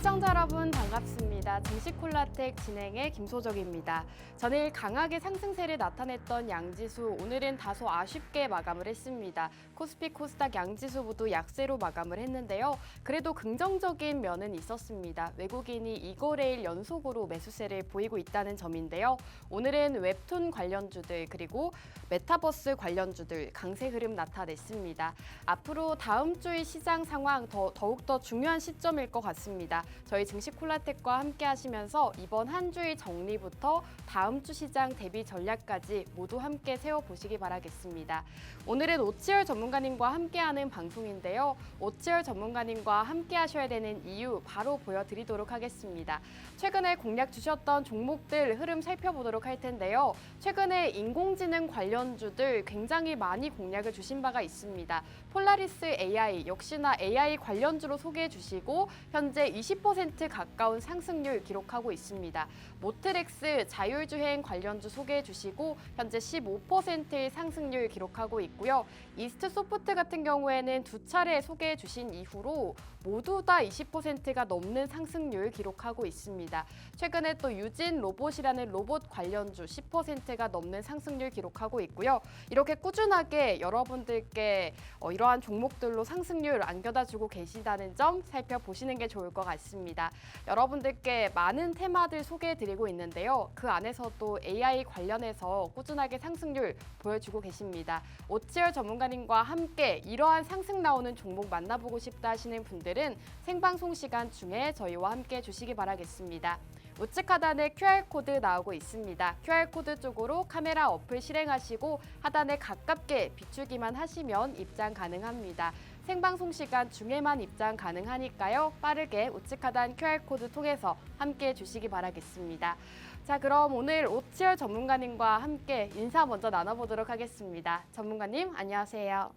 시청자 여러분 반갑습니다. 증시콜라텍 진행의 김소정입니다. 전일 강하게 상승세를 나타냈던 양지수 오늘은 다소 아쉽게 마감을 했습니다. 코스피, 코스닥 양지수 모두 약세로 마감을 했는데요. 그래도 긍정적인 면은 있었습니다. 외국인이 이거래일 연속으로 매수세를 보이고 있다는 점인데요. 오늘은 웹툰 관련주들 그리고 메타버스 관련주들 강세 흐름 나타냈습니다. 앞으로 다음 주의 시장 상황 더욱더 중요한 시점일 것 같습니다. 저희 증시콜라텍과 함께 하시면서 이번 한 주의 정리부터 다음 주 시장 대비 전략까지 모두 함께 세워보시기 바라겠습니다. 오늘은 오치열 전문가님과 함께하는 방송인데요. 오치열 전문가님과 함께 하셔야 되는 이유 바로 보여드리도록 하겠습니다. 최근에 공략 주셨던 종목들 흐름 살펴보도록 할 텐데요. 최근에 인공지능 관련주들 굉장히 많이 공략을 주신 바가 있습니다. 폴라리스 AI 역시나 AI 관련주로 소개해 주시고 현재 20% 가까운 상승률 기록하고 있습니다. 모트렉스 자율주행 관련주 소개해 주시고 현재 15%의 상승률 기록하고 있고요. 이스트 소프트 같은 경우에는 두 차례 소개해 주신 이후로 모두 다 20%가 넘는 상승률 기록하고 있습니다. 최근에 또 유진 로봇이라는 로봇 관련주 10%가 넘는 상승률 기록하고 있고요. 이렇게 꾸준하게 여러분들께 이러한 종목들로 상승률 안겨다주고 계시다는 점 살펴보시는 게 좋을 것 같습니다. 여러분들께 많은 테마들 소개해드리고 있는데요. 그 안에서도 AI 관련해서 꾸준하게 상승률 보여주고 계십니다. 오치열 전문가님과 함께 이러한 상승 나오는 종목 만나보고 싶다 하시는 분들은 생방송 시간 중에 저희와 함께 해주시기 바라겠습니다. 우측 하단에 QR코드 나오고 있습니다. QR코드 쪽으로 카메라 어플 실행하시고 하단에 가깝게 비추기만 하시면 입장 가능합니다. 생방송 시간 중에만 입장 가능하니까요. 빠르게 우측 하단 QR코드 통해서 함께 해주시기 바라겠습니다. 자, 그럼 오늘 오치열 전문가님과 함께 인사 먼저 나눠보도록 하겠습니다. 전문가님, 안녕하세요.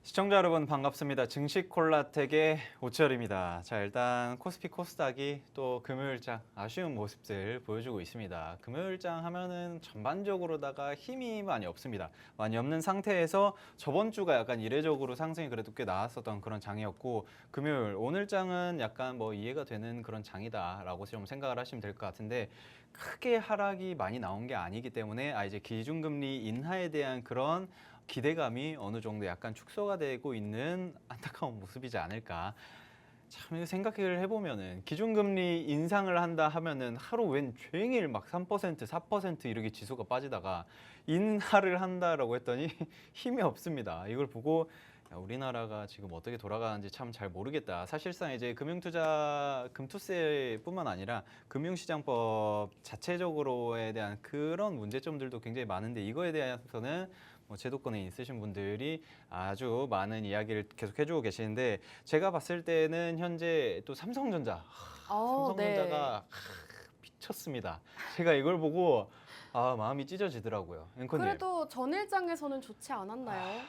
시청자 여러분 반갑습니다. 증시콜라텍의 오치열입니다. 자, 일단 코스피 코스닥이 또 금요일장 아쉬운 모습들 보여주고 있습니다. 금요일장 하면은 전반적으로다가 힘이 많이 없습니다. 많이 없는 상태에서 저번 주가 약간 이례적으로 상승이 그래도 꽤 나왔었던 그런 장이었고 금요일 오늘장은 약간 뭐 이해가 되는 그런 장이다라고 좀 생각을 하시면 될 것 같은데 크게 하락이 많이 나온 게 아니기 때문에 이제 기준금리 인하에 대한 그런 기대감이 어느 정도 약간 축소가 되고 있는 안타까운 모습이지 않을까. 참 생각을 해보면은 기준금리 인상을 한다 하면은 하루 웬 종일 막 3%, 4% 이렇게 지수가 빠지다가 인하를 한다라고 했더니 힘이 없습니다. 이걸 보고 야, 우리나라가 지금 어떻게 돌아가는지 참 잘 모르겠다. 사실상 이제 금융투자, 금투세뿐만 아니라 금융시장법 자체적으로에 대한 그런 문제점들도 굉장히 많은데 이거에 대해서는 뭐 제도권에 있으신 분들이 아주 많은 이야기를 계속 해주고 계시는데 제가 봤을 때는 현재 또 삼성전자, 삼성전자가 미쳤습니다. 제가 이걸 보고 마음이 찢어지더라고요. 앵커님. 그래도 전일장에서는 좋지 않았나요?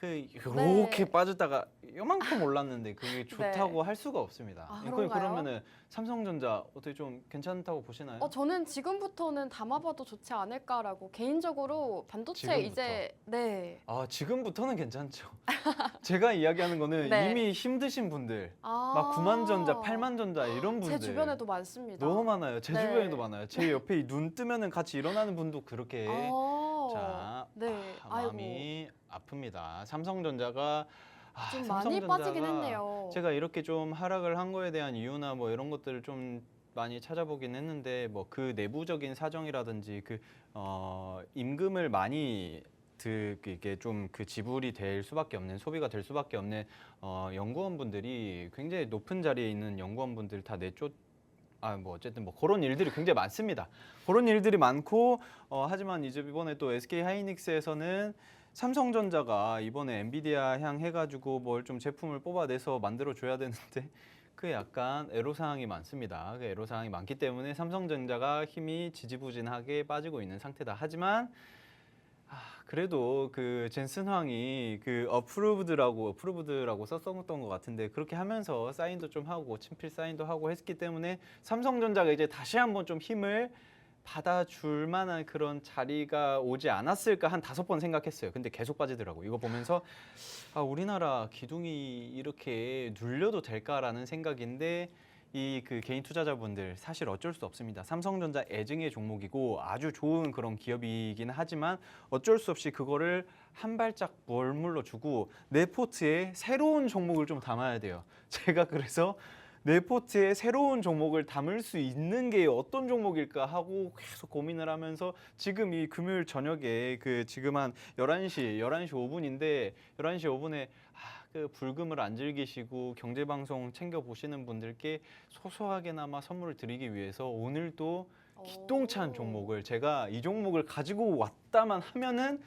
이렇게 빠졌다가 요만큼 올랐는데 그게 좋다고 할 수가 없습니다. 그런가요? 그러면은 삼성전자 어떻게 좀 괜찮다고 보시나요? 저는 지금부터는 담아봐도 좋지 않을까라고 개인적으로 반도체 지금부터? 이제 지금부터는 괜찮죠. 제가 이야기하는 거는 이미 힘드신 분들, 막 9만전자, 8만전자 이런 분들 제 주변에도 많습니다. 너무 많아요. 제 주변에도 많아요. 제 옆에 눈 뜨면은 같이 일어나는 분도 그렇게 자, 마음이 아픕니다. 삼성전자가 좀 많이 빠지긴 했네요. 제가 이렇게 좀 하락을 한 거에 대한 이유나 뭐 이런 것들을 좀 많이 찾아보긴 했는데 뭐 그 내부적인 사정이라든지 임금을 많이 이게 좀 그 지불이 될 수밖에 없는 소비가 될 수밖에 없는 연구원분들이 굉장히 높은 자리에 있는 연구원분들 다 내쫓 뭐 어쨌든 뭐 그런 일들이 굉장히 많습니다. 그런 일들이 많고 하지만 이제 이번에 또 SK 하이닉스에서는 삼성전자가 이번에 엔비디아 향 해가지고 뭘 좀 제품을 뽑아내서 만들어 줘야 되는데 그게 약간 애로사항이 많습니다. 그 애로사항이 많기 때문에 삼성전자가 힘이 지지부진하게 빠지고 있는 상태다. 하지만 그래도 그 젠슨 황이 그 어프루브드라고 썼었던 것 같은데 그렇게 하면서 사인도 좀 하고 친필 사인도 하고 했기 때문에 삼성전자가 이제 다시 한번 좀 힘을 받아줄 만한 그런 자리가 오지 않았을까 한 5번 생각했어요. 근데 계속 빠지더라고요. 이거 보면서 아, 우리나라 기둥이 이렇게 눌려도 될까라는 생각인데 이 그 개인 투자자분들 사실 어쩔 수 없습니다. 삼성전자 애증의 종목이고 아주 좋은 그런 기업이긴 하지만 어쩔 수 없이 그거를 한 발짝 멀물러 주고 내 포트에 새로운 종목을 좀 담아야 돼요. 제가 그래서 내 포트에 새로운 종목을 담을 수 있는 게 어떤 종목일까 하고 계속 고민을 하면서 지금 이 금요일 저녁에 그 지금 한 11시 5분인데 11시 5분에 그 불금을 안 즐기시고 경제방송 챙겨 보시는 분들께 소소하게나마 선물을 드리기 위해서 오늘도 기똥찬 종목을 제가 이 종목을 가지고 왔다만 하면은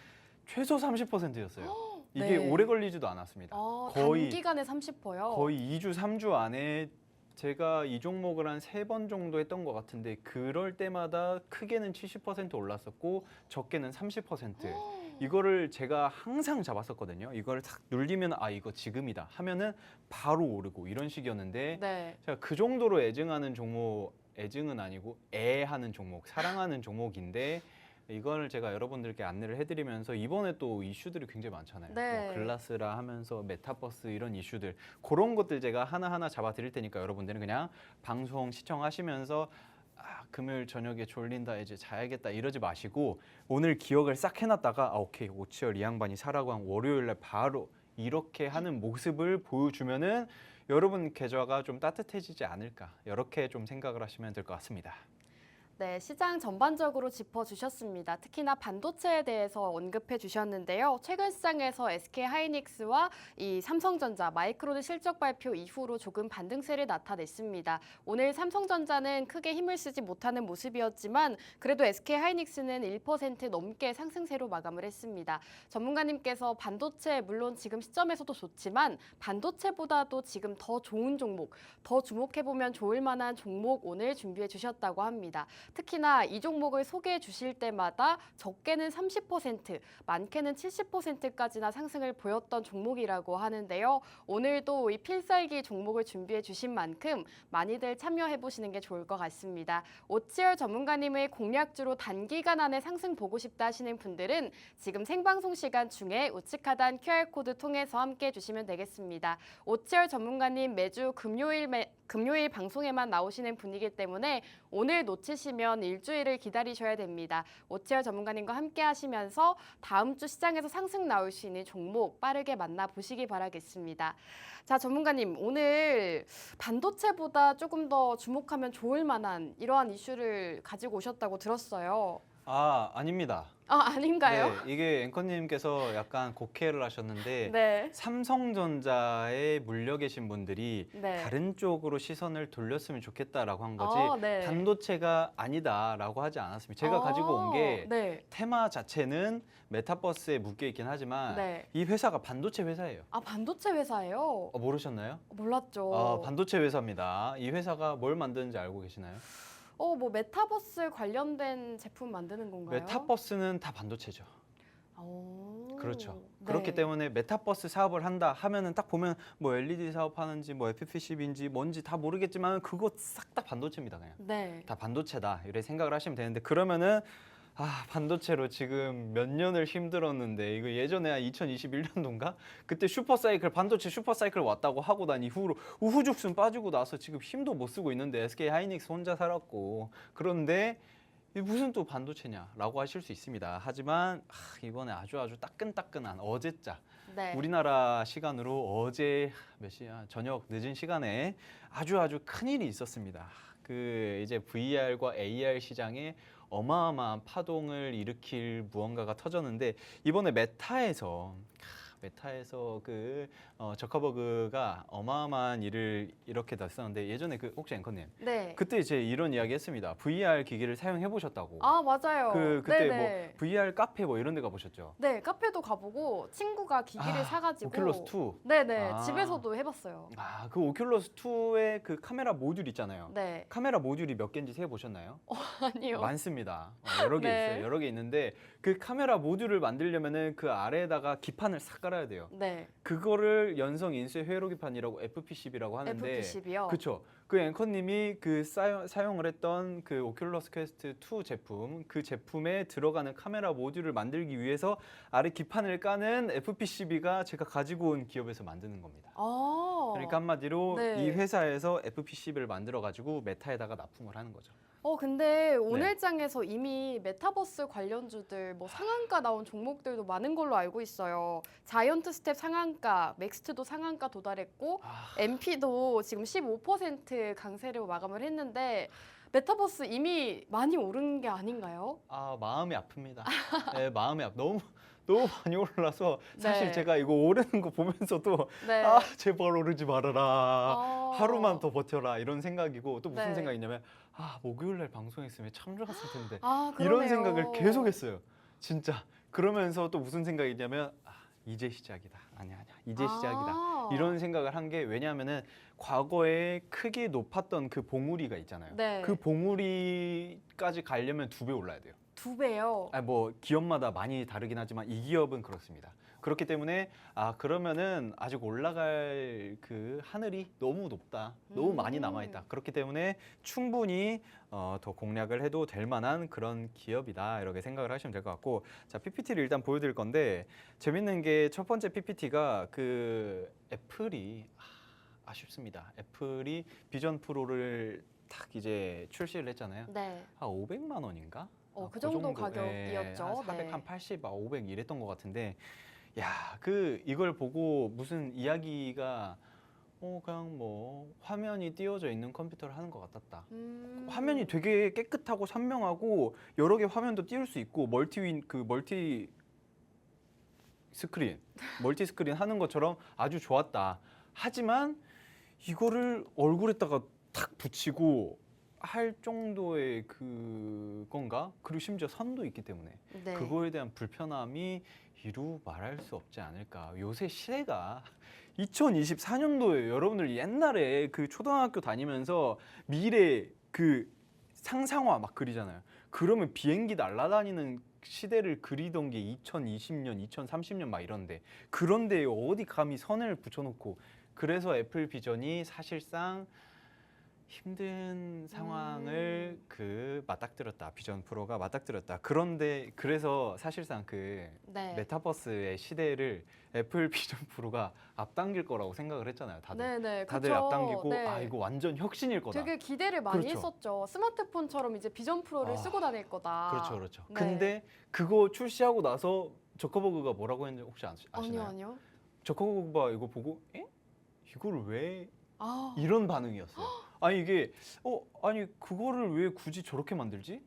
최소 30%였어요. 이게 네. 오래 걸리지도 않았습니다. 거의 단기간에 30%요? 거의 2주, 3주 안에 제가 이 종목을 한 3번 정도 했던 것 같은데 그럴 때마다 크게는 70% 올랐었고 적게는 30%. 이거를 제가 항상 잡았었거든요. 이걸 탁 눌리면 아 이거 지금이다 하면은 바로 오르고 이런 식이었는데 네. 제가 그 정도로 애증하는 종목, 애증은 아니고 애하는 종목, 사랑하는 종목인데 이걸 제가 여러분들께 안내를 해드리면서 이번에 또 이슈들이 굉장히 많잖아요. 네. 뭐 글라스라 하면서 메타버스 이런 이슈들 그런 것들 제가 하나하나 잡아드릴 테니까 여러분들은 그냥 방송 시청하시면서 아, 금요일 저녁에 졸린다 이제 자야겠다 이러지 마시고 오늘 기억을 싹 해놨다가 아, 오케이 오치열 이 양반이 사라고 한 월요일날 바로 이렇게 하는 모습을 보여주면은 여러분 계좌가 좀 따뜻해지지 않을까 이렇게 좀 생각을 하시면 될 것 같습니다. 네, 시장 전반적으로 짚어주셨습니다. 특히나 반도체에 대해서 언급해 주셨는데요. 최근 시장에서 SK하이닉스와 이 삼성전자, 마이크론 실적 발표 이후로 조금 반등세를 나타냈습니다. 오늘 삼성전자는 크게 힘을 쓰지 못하는 모습이었지만 그래도 SK하이닉스는 1% 넘게 상승세로 마감을 했습니다. 전문가님께서 반도체 물론 지금 시점에서도 좋지만 반도체보다도 지금 더 좋은 종목, 더 주목해보면 좋을 만한 종목 오늘 준비해 주셨다고 합니다. 특히나 이 종목을 소개해 주실 때마다 적게는 30%, 많게는 70%까지나 상승을 보였던 종목이라고 하는데요. 오늘도 이 필살기 종목을 준비해 주신 만큼 많이들 참여해 보시는 게 좋을 것 같습니다. 오치열 전문가님의 공략주로 단기간 안에 상승 보고 싶다 하시는 분들은 지금 생방송 시간 중에 우측 하단 QR코드 통해서 함께 해주시면 되겠습니다. 오치열 전문가님 매주 금요일 방송에만 나오시는 분이기 때문에 오늘 놓치시면 일주일을 기다리셔야 됩니다. 오치열 전문가님과 함께 하시면서 다음 주 시장에서 상승 나올 수 있는 종목 빠르게 만나보시기 바라겠습니다. 자, 전문가님 오늘 반도체보다 조금 더 주목하면 좋을 만한 이러한 이슈를 가지고 오셨다고 들었어요. 아, 아닙니다. 아, 아닌가요? 네, 이게 앵커님께서 약간 곡해를 하셨는데 네. 삼성전자에 물려 계신 분들이 네. 다른 쪽으로 시선을 돌렸으면 좋겠다라고 한 거지 네. 반도체가 아니다라고 하지 않았습니다. 제가 가지고 온 게 네. 테마 자체는 메타버스에 묶여 있긴 하지만 네. 이 회사가 반도체 회사예요. 아, 반도체 회사예요? 모르셨나요? 몰랐죠. 반도체 회사입니다. 이 회사가 뭘 만드는지 알고 계시나요? 뭐 메타버스 관련된 제품 만드는 건가요? 메타버스는 다 반도체죠. 그렇죠. 네. 그렇기 때문에 메타버스 사업을 한다 하면은 딱 보면 뭐 LED 사업하는지 뭐 FPCB인지 뭔지 다 모르겠지만 그거 싹 다 반도체입니다. 그냥 네. 다 반도체다 이렇게 생각을 하시면 되는데 그러면은 반도체로 지금 몇 년을 힘들었는데 이거 예전에 한 2021년도인가 그때 슈퍼사이클 반도체 슈퍼사이클 왔다고 하고 난 이후로 우후죽순 빠지고 나서 지금 힘도 못 쓰고 있는데 SK하이닉스 혼자 살았고 그런데 이게 무슨 또 반도체냐라고 하실 수 있습니다. 하지만 이번에 아주 따끈따끈한 어제자 네. 우리나라 시간으로 어제 몇 시야 저녁 늦은 시간에 아주 큰 일이 있었습니다. 그 이제 VR과 AR 시장에 어마어마한 파동을 일으킬 무언가가 터졌는데 이번에 메타에서 그 저커버그가 어마어마한 일을 이렇게 났었는데 예전에 그 혹시 앵커님 네. 그때 이제 이런 이야기 했습니다. VR 기기를 사용해 보셨다고. 아, 맞아요. 그때 네네. 뭐 VR 카페 뭐 이런 데 가보셨죠? 네, 카페도 가보고 친구가 기기를 사가지고 오큘러스 2. 네네, 집에서도 해봤어요. 그 오큘러스 2의 그 카메라 모듈 있잖아요. 네. 카메라 모듈이 몇 개인지 세 보셨나요? 아니요. 많습니다. 여러 개 네. 있어요. 여러 개 있는데 그 카메라 모듈을 만들려면은 그 아래에다가 기판을 싹 깔아 깔아야 돼요. 네. 그거를 연성 인수의 회로기판이라고 FP10이라고 하는데, FP10이요. 그렇죠. 그 앵커님이 그 사용을 했던 그 오큘러스 퀘스트 2 제품, 그 제품에 들어가는 카메라 모듈을 만들기 위해서 아래 기판을 까는 FP12가 제가 가지고 온 기업에서 만드는 겁니다. 그러니까 한마디로 네. 이 회사에서 FP10을 만들어 가지고 메타에다가 납품을 하는 거죠. 근데 오늘 장에서 이미 메타버스 관련주들 뭐 상한가 나온 종목들도 많은 걸로 알고 있어요. 자이언트 스텝 상한가, 맥스트도 상한가 도달했고 MP도 지금 15% 강세로 마감을 했는데 메타버스 이미 많이 오른 게 아닌가요? 마음이 아픕니다. 네, 너무 많이 올라서 사실 네. 제가 이거 오르는 거 보면서도 네. 제발 오르지 말아라. 하루만 더 버텨라 이런 생각이고 또 무슨 네. 생각이냐면 목요일 날 방송했으면 참 좋았을 텐데 그러네요. 이런 생각을 계속 했어요. 진짜. 그러면서 또 무슨 생각이냐면 이제 시작이다. 아니야. 이제 시작이다. 이런 생각을 한 게 왜냐하면은 과거에 크게 높았던 그 봉우리가 있잖아요. 네. 그 봉우리까지 가려면 2배 올라야 돼요. 2배요. 뭐 기업마다 많이 다르긴 하지만 이 기업은 그렇습니다. 그렇기 때문에 그러면은 아직 올라갈 그 하늘이 너무 높다. 너무 많이 남아 있다. 그렇기 때문에 충분히 더 공략을 해도 될 만한 그런 기업이다. 이렇게 생각을 하시면 될 것 같고, 자, PPT를 일단 보여드릴 건데 재밌는 게 첫 번째 PPT가 그 애플이 아쉽습니다. 애플이 비전 프로를 딱 이제 출시를 했잖아요. 네. 한 500만 원인가? 그 정도 가격이었죠. 한 400, 한 80, 500 이랬던 것 같은데, 이걸 보고 무슨 이야기가 그냥 뭐 화면이 띄워져 있는 컴퓨터를 하는 것 같았다. 화면이 되게 깨끗하고 선명하고 여러 개 화면도 띄울 수 있고 멀티 스크린 하는 것처럼 아주 좋았다. 하지만 이거를 얼굴에다가 탁 붙이고 할 정도의 그건가? 그리고 심지어 선도 있기 때문에 네. 그거에 대한 불편함이 이루 말할 수 없지 않을까. 요새 시대가 2024년도에 여러분들 옛날에 그 초등학교 다니면서 미래 그 상상화 막 그리잖아요. 그러면 비행기 날아다니는 시대를 그리던 게 2020년, 2030년 막 이런데, 그런데 어디 감히 선을 붙여놓고, 그래서 애플 비전이 사실상 힘든 상황을 맞닥뜨렸다. 비전 프로가 맞닥뜨렸다. 그런데 그래서 사실상 네. 메타버스의 시대를 애플 비전 프로가 앞당길 거라고 생각을 했잖아요. 다들. 네네. 다들 그쵸. 앞당기고 네. 이거 완전 혁신일 거다. 되게 기대를 많이 그렇죠. 했었죠. 스마트폰처럼 이제 비전 프로를 쓰고 다닐 거다. 그렇죠. 네. 근데 그거 출시하고 나서 저커버그가 뭐라고 했는지 혹시 아시나요? 아니요. 저커버그가 이거 보고 이거를 왜 아. 이런 반응이었어요. 아니 이게 아니 그거를 왜 굳이 저렇게 만들지?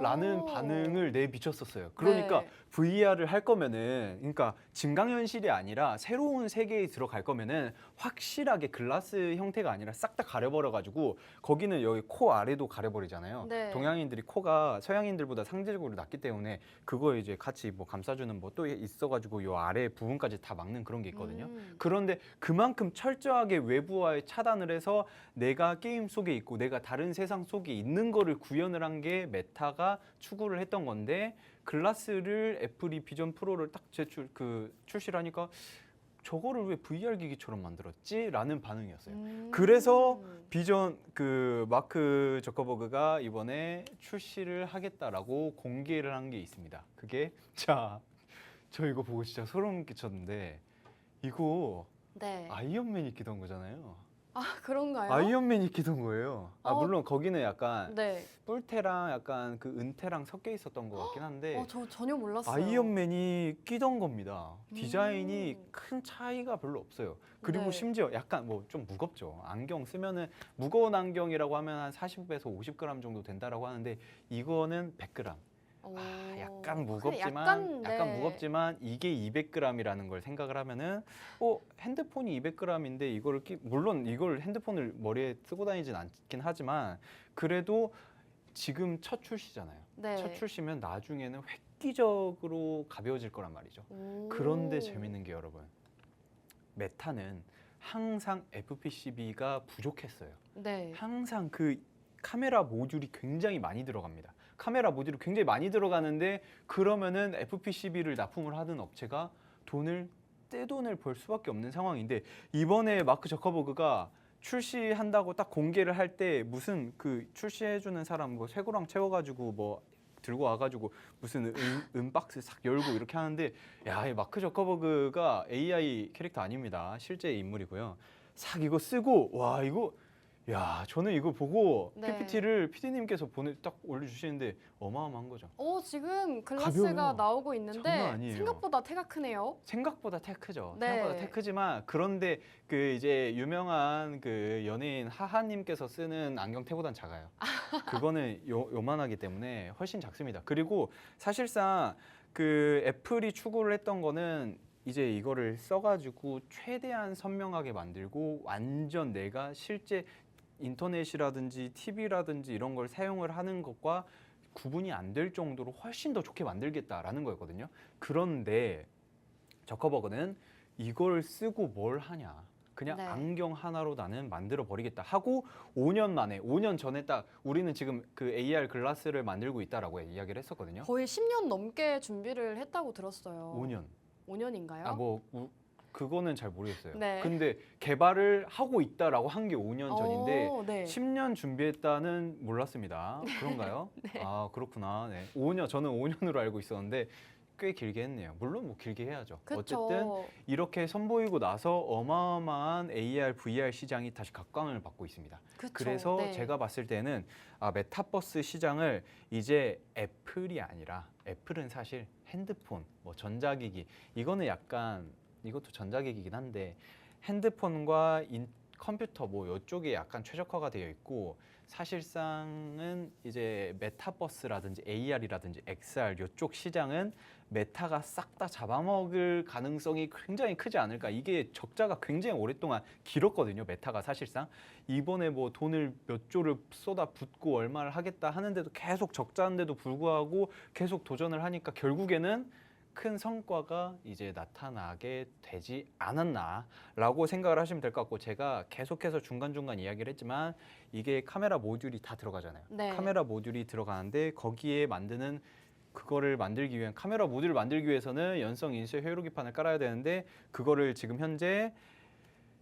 라는 반응을 내비쳤었어요. 그러니까 네. VR을 할 거면은, 그러니까 증강현실이 아니라 새로운 세계에 들어갈 거면은 확실하게 글라스 형태가 아니라 싹 다 가려버려가지고 거기는 여기 코 아래도 가려버리잖아요. 네. 동양인들이 코가 서양인들보다 상대적으로 낮기 때문에 그거 이제 같이 뭐 감싸주는 뭐 또 있어가지고 요 아래 부분까지 다 막는 그런 게 있거든요. 그런데 그만큼 철저하게 외부와의 차단을 해서 내가 게임 속에 있고 내가 다른 세상 속에 있는 거를 구현을 한 게 메타가 추구를 했던 건데, 글라스를 애플이 비전 프로를 딱 출시를 하니까 저거를 왜 VR 기기처럼 만들었지? 라는 반응이었어요. 그래서 비전 마크 저커버그가 이번에 출시를 하겠다라고 공개를 한 게 있습니다. 그게 저 이거 보고 진짜 소름 끼쳤는데, 이거 네. 아이언맨이 끼던 거잖아요. 그런가요? 아이언맨이 끼던 거예요. 물론 거기는 약간 네. 뿔테랑 약간 그 은테랑 섞여 있었던 것 같긴 한데 저 전혀 몰랐어요. 아이언맨이 끼던 겁니다. 디자인이 큰 차이가 별로 없어요. 그리고 네. 심지어 약간 뭐 좀 무겁죠. 안경 쓰면은 무거운 안경이라고 하면 한 40에서 50g 정도 된다라고 하는데 이거는 100g. 약간 무겁지만 약간, 무겁지만 이게 200g이라는 걸 생각을 하면은 핸드폰이 200g인데 물론 이걸 핸드폰을 머리에 쓰고 다니진 않긴 하지만 그래도 지금 첫 출시잖아요. 네. 첫 출시면 나중에는 획기적으로 가벼워질 거란 말이죠. 그런데 재밌는 게 여러분, 메타는 항상 FP12가 부족했어요. 네. 항상 그 카메라 모듈이 굉장히 많이 들어갑니다. 카메라 모듈이 굉장히 많이 들어가는데 그러면은 FP12를 납품을 하는 업체가 돈을 떼돈을 벌 수밖에 없는 상황인데 이번에 마크 저커버그가 출시한다고 딱 공개를 할 때 무슨 그 출시해주는 사람 뭐 쇠고랑 채워가지고 뭐 들고 와가지고 무슨 박스 싹 열고 이렇게 하는데 야, 이 마크 저커버그가 AI 캐릭터 아닙니다. 실제 인물이고요. 싹 이거 쓰고 와 이거 야 저는 이거 보고 네. PPT를 PD님께서 딱 올려주시는데 어마어마한 거죠. 지금 글라스가 가벼워요. 나오고 있는데 장난 아니에요. 생각보다 태가 크네요. 생각보다 테크죠. 네. 생각보다 테크지만 그런데 그 이제 유명한 그 연예인 하하님께서 쓰는 안경테보단 작아요. 그거는 요만하기 때문에 훨씬 작습니다. 그리고 사실상 그 애플이 추구를 했던 거는 이제 이거를 써가지고 최대한 선명하게 만들고 완전 내가 실제 인터넷이라든지 TV라든지 이런 걸 사용을 하는 것과 구분이 안 될 정도로 훨씬 더 좋게 만들겠다라는 거였거든요. 그런데 저커버그는 이걸 쓰고 뭘 하냐. 그냥 네. 안경 하나로 나는 만들어 버리겠다 하고 5년 만에 5년 전에 딱 우리는 지금 그 AR 글라스를 만들고 있다라고 이야기를 했었거든요. 거의 10년 넘게 준비를 했다고 들었어요. 5년. 5년인가요? 아, 뭐 그거는 잘 모르겠어요. 네. 근데 개발을 하고 있다라고 한 게 5년 전인데 네. 10년 준비했다는 몰랐습니다. 그런가요? 네. 아, 그렇구나. 네. 5년 저는 5년으로 알고 있었는데 꽤 길게 했네요. 물론 뭐 길게 해야죠. 그쵸. 어쨌든 이렇게 선보이고 나서 어마어마한 AR, VR 시장이 다시 각광을 받고 있습니다. 그쵸. 그래서 네. 제가 봤을 때는 메타버스 시장을 이제 애플이 아니라 애플은 사실 핸드폰, 뭐 전자기기 이거는 약간 이것도 전자기기긴 한데 핸드폰과 컴퓨터 뭐 이쪽에 약간 최적화가 되어 있고 사실상은 이제 메타버스라든지 AR이라든지 XR 이쪽 시장은 메타가 싹 다 잡아먹을 가능성이 굉장히 크지 않을까. 이게 적자가 굉장히 오랫동안 길었거든요. 메타가 사실상 이번에 뭐 돈을 몇 조를 쏟아 붓고 얼마를 하겠다 하는데도 계속 적자인데도 불구하고 계속 도전을 하니까 결국에는 큰 성과가 이제 나타나게 되지 않았나라고 생각을 하시면 될 것 같고 제가 계속해서 중간중간 이야기를 했지만 이게 카메라 모듈이 다 들어가잖아요. 네. 카메라 모듈이 들어가는데 거기에 만드는 그거를 만들기 위한 카메라 모듈을 만들기 위해서는 연성 인쇄 회로기판을 깔아야 되는데 그거를 지금 현재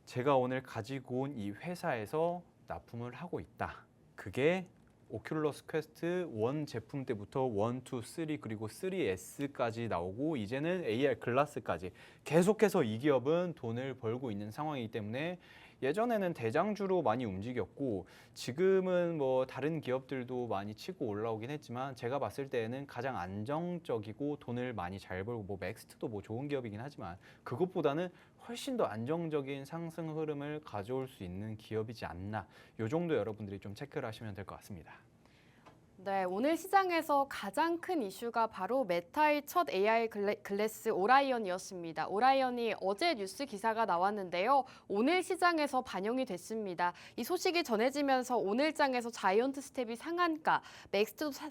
제가 오늘 가지고 온 이 회사에서 납품을 하고 있다. 그게 오큘러스 퀘스트 1 제품 때부터 1, 2, 3 그리고 3S까지 나오고 이제는 AR 글라스까지 계속해서 이 기업은 돈을 벌고 있는 상황이기 때문에 예전에는 대장주로 많이 움직였고 지금은 뭐 다른 기업들도 많이 치고 올라오긴 했지만 제가 봤을 때는 가장 안정적이고 돈을 많이 잘 벌고 뭐 맥스트도 뭐 좋은 기업이긴 하지만 그것보다는 훨씬 더 안정적인 상승 흐름을 가져올 수 있는 기업이지 않나. 요 정도 여러분들이 좀 체크를 하시면 될 것 같습니다. 네, 오늘 시장에서 가장 큰 이슈가 바로 메타의 첫 AI 글래스 오라이언이었습니다. 오라이언이 어제 뉴스 기사가 나왔는데요. 오늘 시장에서 반영이 됐습니다. 이 소식이 전해지면서 오늘장에서 자이언트 스텝이 상한가,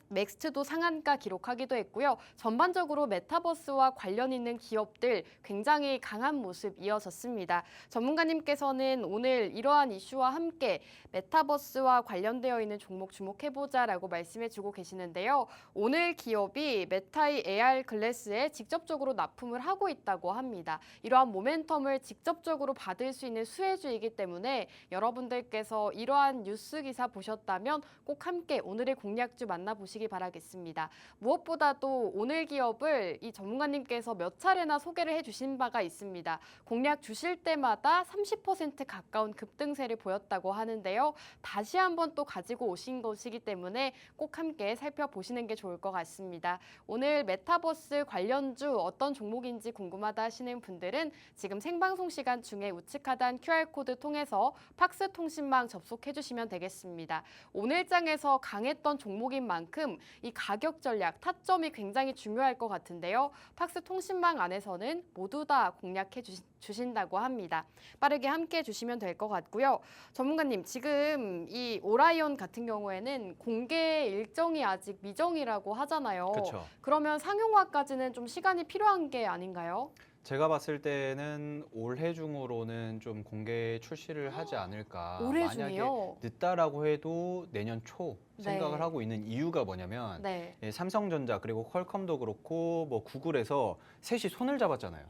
맥스트도 상한가 기록하기도 했고요. 전반적으로 메타버스와 관련 있는 기업들 굉장히 강한 모습 이어졌습니다. 전문가님께서는 오늘 이러한 이슈와 함께 메타버스와 관련되어 있는 종목 주목해보자라고 말씀해주고 계시는데요. 오늘 기업이 메타의 AR 글래스에 직접적으로 납품을 하고 있다고 합니다. 이러한 모멘텀을 직접적으로 받을 수 있는 수혜주이기 때문에 여러분들께서 이러한 뉴스 기사 보셨다면 꼭 함께 오늘의 공략주 만나보시기 바라겠습니다. 무엇보다도 오늘 기업을 이 전문가님께서 몇 차례나 소개를 해주신 바가 있습니다. 공략 주실 때마다 30% 가까운 급등세를 보였다고 하는데요. 다시 한번 또 가지고 오신 것이기 때문에 꼭 함께 살펴보시는 게 좋을 것 같습니다. 오늘 메타버스 관련주 어떤 종목인지 궁금하다 하시는 분들은 지금 생방송 시간 중에 우측 하단 QR코드 통해서 팍스통신망 접속해 주시면 되겠습니다. 오늘장에서 강했던 종목인 만큼 이 가격 전략, 타점이 굉장히 중요할 것 같은데요. 팍스통신망 안에서는 모두 다 공략해 주신다고 합니다. 빠르게 함께 해주시면 될 것 같고요. 전문가님, 지금 이 오라이언 같은 경우에는 공개 일정이 아직 미정이라고 하잖아요. 그렇죠. 그러면 상용화까지는 좀 시간이 필요한 게 아닌가요? 제가 봤을 때는 올해 중으로는 좀 공개 출시를 하지 않을까. 올해 만약에 중이요? 늦다라고 해도 내년 초 생각을 네. 하고 있는 이유가 뭐냐면 네. 삼성전자 그리고 퀄컴도 그렇고 뭐 구글에서 셋이 손을 잡았잖아요.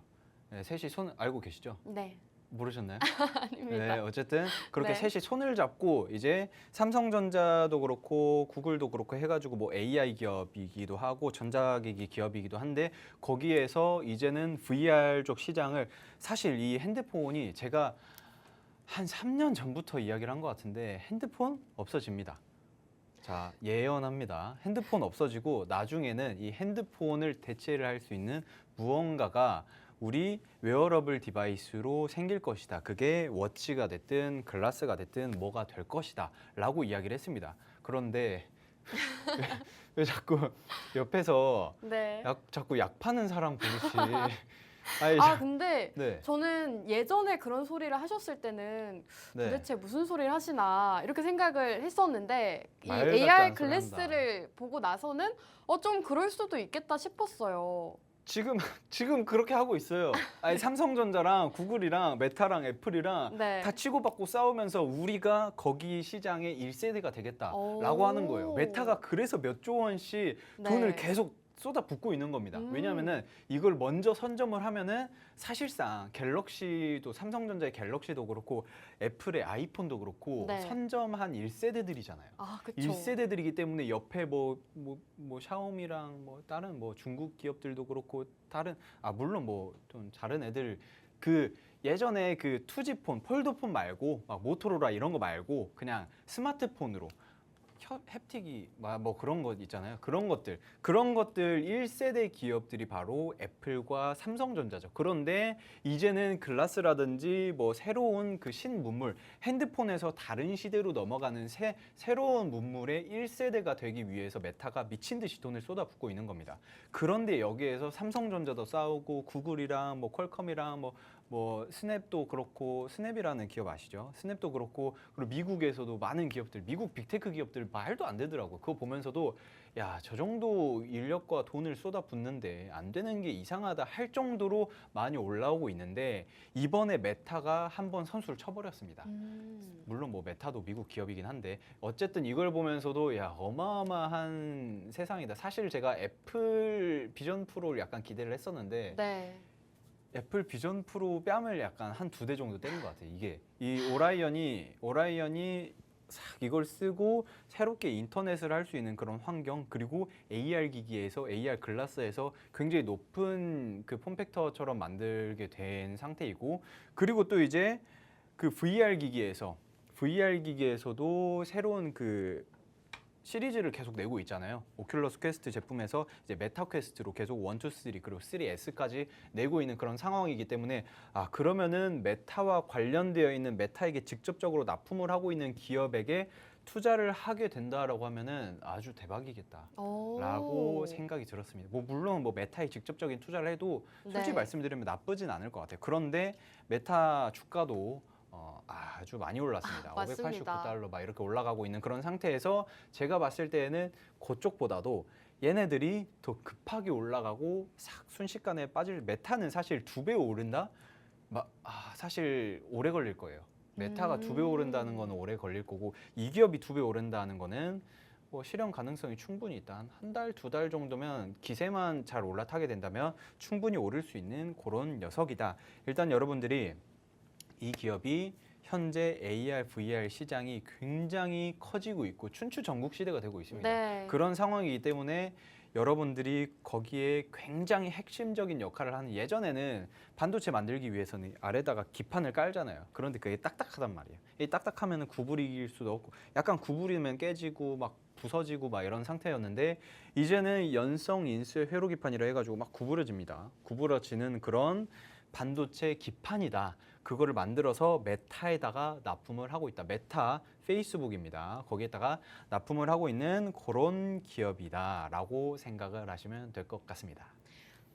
네, 셋이 손 알고 계시죠? 네, 모르셨나요? 아닙니다. 네, 어쨌든 그렇게 네. 셋이 손을 잡고 이제 삼성전자도 그렇고 구글도 그렇고 해가지고 뭐 AI 기업이기도 하고 전자기기 기업이기도 한데 거기에서 이제는 VR 쪽 시장을 사실 이 핸드폰이 제가 한 3년 전부터 이야기를 한 것 같은데 핸드폰 없어집니다. 자, 예언합니다. 핸드폰 없어지고 나중에는 이 핸드폰을 대체를 할 수 있는 무언가가 우리 웨어러블 디바이스로 생길 것이다. 그게 워치가 됐든 글라스가 됐든 뭐가 될 것이다. 라고 이야기를 했습니다. 그런데 왜 자꾸 옆에서 네. 자꾸 약 파는 사람 보듯이 아니, 아, 근데 네, 저는 예전에 그런 소리를 하셨을 때는 네. 도대체 무슨 소리를 하시나 이렇게 생각을 했었는데 이 말 같지 AR 않은 소리 글래스를 보고 나서는 좀 그럴 수도 있겠다 싶었어요. 지금 그렇게 하고 있어요. 아니 삼성전자랑 구글이랑 메타랑 애플이랑 네. 다 치고받고 싸우면서 우리가 거기 시장의 1세대가 되겠다라고 오. 하는 거예요. 메타가 그래서 몇 조 원씩 돈을 네. 계속 쏟아붓고 있는 겁니다. 음. 왜냐하면은 이걸 먼저 선점을 하면은 사실상 갤럭시도 삼성전자의 갤럭시도 그렇고 애플의 아이폰도 그렇고 네. 선점한 1세대들이잖아요. 아, 그쵸. 1세대들이기 때문에 옆에 뭐 샤오미랑 뭐 다른 뭐 중국 기업들도 그렇고 다른 물론 뭐 좀 다른 애들 그 예전에 그 투지폰, 폴더폰 말고 막 모토로라 이런 거 말고 그냥 스마트폰으로 햅틱이 뭐 그런 것 있잖아요. 그런 것들 1세대 기업들이 바로 애플과 삼성전자죠. 그런데 이제는 글라스라든지 뭐 새로운 그 신문물 핸드폰에서 다른 시대로 넘어가는 새로운 문물의 1세대가 되기 위해서 메타가 미친 듯이 돈을 쏟아붓고 있는 겁니다. 그런데 여기에서 삼성전자도 싸우고 구글이랑 뭐 퀄컴이랑 뭐 스냅도 그렇고 스냅이라는 기업 아시죠? 스냅도 그렇고 그리고 미국에서도 많은 기업들, 미국 빅테크 기업들 말도 안 되더라고요. 그거 보면서도 야, 저 정도 인력과 돈을 쏟아붓는데 안 되는 게 이상하다 할 정도로 많이 올라오고 있는데 이번에 메타가 한번 선수를 쳐버렸습니다. 물론 뭐 메타도 미국 기업이긴 한데 어쨌든 이걸 보면서도 야, 어마어마한 세상이다. 사실 제가 애플 비전 프로를 약간 기대를 했었는데 네. 애플 비전 프로 뺨을 약간 한 2대 정도 때린 것 같아요. 이게 이 오라이언이 싹 이걸 쓰고 새롭게 인터넷을 할 수 있는 그런 환경 그리고 AR 기기에서 AR 글라스에서 굉장히 높은 그 폼팩터처럼 만들게 된 상태이고 그리고 또 이제 그 VR 기기에서도 새로운 그 시리즈를 계속 내고 있잖아요. 오큘러스 퀘스트 제품에서 이제 메타 퀘스트로 계속 1, 2, 3 그리고 3S까지 내고 있는 그런 상황이기 때문에 그러면은 메타와 관련되어 있는 메타에게 직접적으로 납품을 하고 있는 기업에게 투자를 하게 된다라고 하면은 아주 대박이겠다라고 생각이 들었습니다. 뭐 물론 뭐 메타에 직접적인 투자를 해도 솔직히 네. 말씀드리면 나쁘진 않을 것 같아요. 그런데 메타 주가도 아주 많이 올랐습니다. 맞습니다. 589달러 막 이렇게 올라가고 있는 그런 상태에서 제가 봤을 때에는 그쪽보다도 얘네들이 더 급하게 올라가고 싹 순식간에 빠질 메타는 사실 2배 오른다? 사실 오래 걸릴 거예요. 메타가 2배 오른다는 거는 오래 걸릴 거고 이 기업이 2배 오른다는 거는 뭐 실현 가능성이 충분히 있다. 한 달, 2달 정도면 기세만 잘 올라타게 된다면 충분히 오를 수 있는 그런 녀석이다. 일단 여러분들이 이 기업이 현재 AR, VR 시장이 굉장히 커지고 있고 춘추전국 시대가 되고 있습니다. 네. 그런 상황이기 때문에 여러분들이 거기에 굉장히 핵심적인 역할을 하는 예전에는 반도체 만들기 위해서는 아래다가 기판을 깔잖아요. 그런데 그게 딱딱하단 말이에요. 이 딱딱하면 구부릴 수도 없고 약간 구부리면 깨지고 막 부서지고 막 이런 상태였는데 이제는 연성 인수의 회로 기판이라 해가지고 막 구부러집니다. 구부러지는 그런 반도체 기판이다. 그거를 만들어서 메타에다가 납품을 하고 있다. 메타 페이스북입니다. 거기에다가 납품을 하고 있는 그런 기업이다라고 생각을 하시면 될 것 같습니다.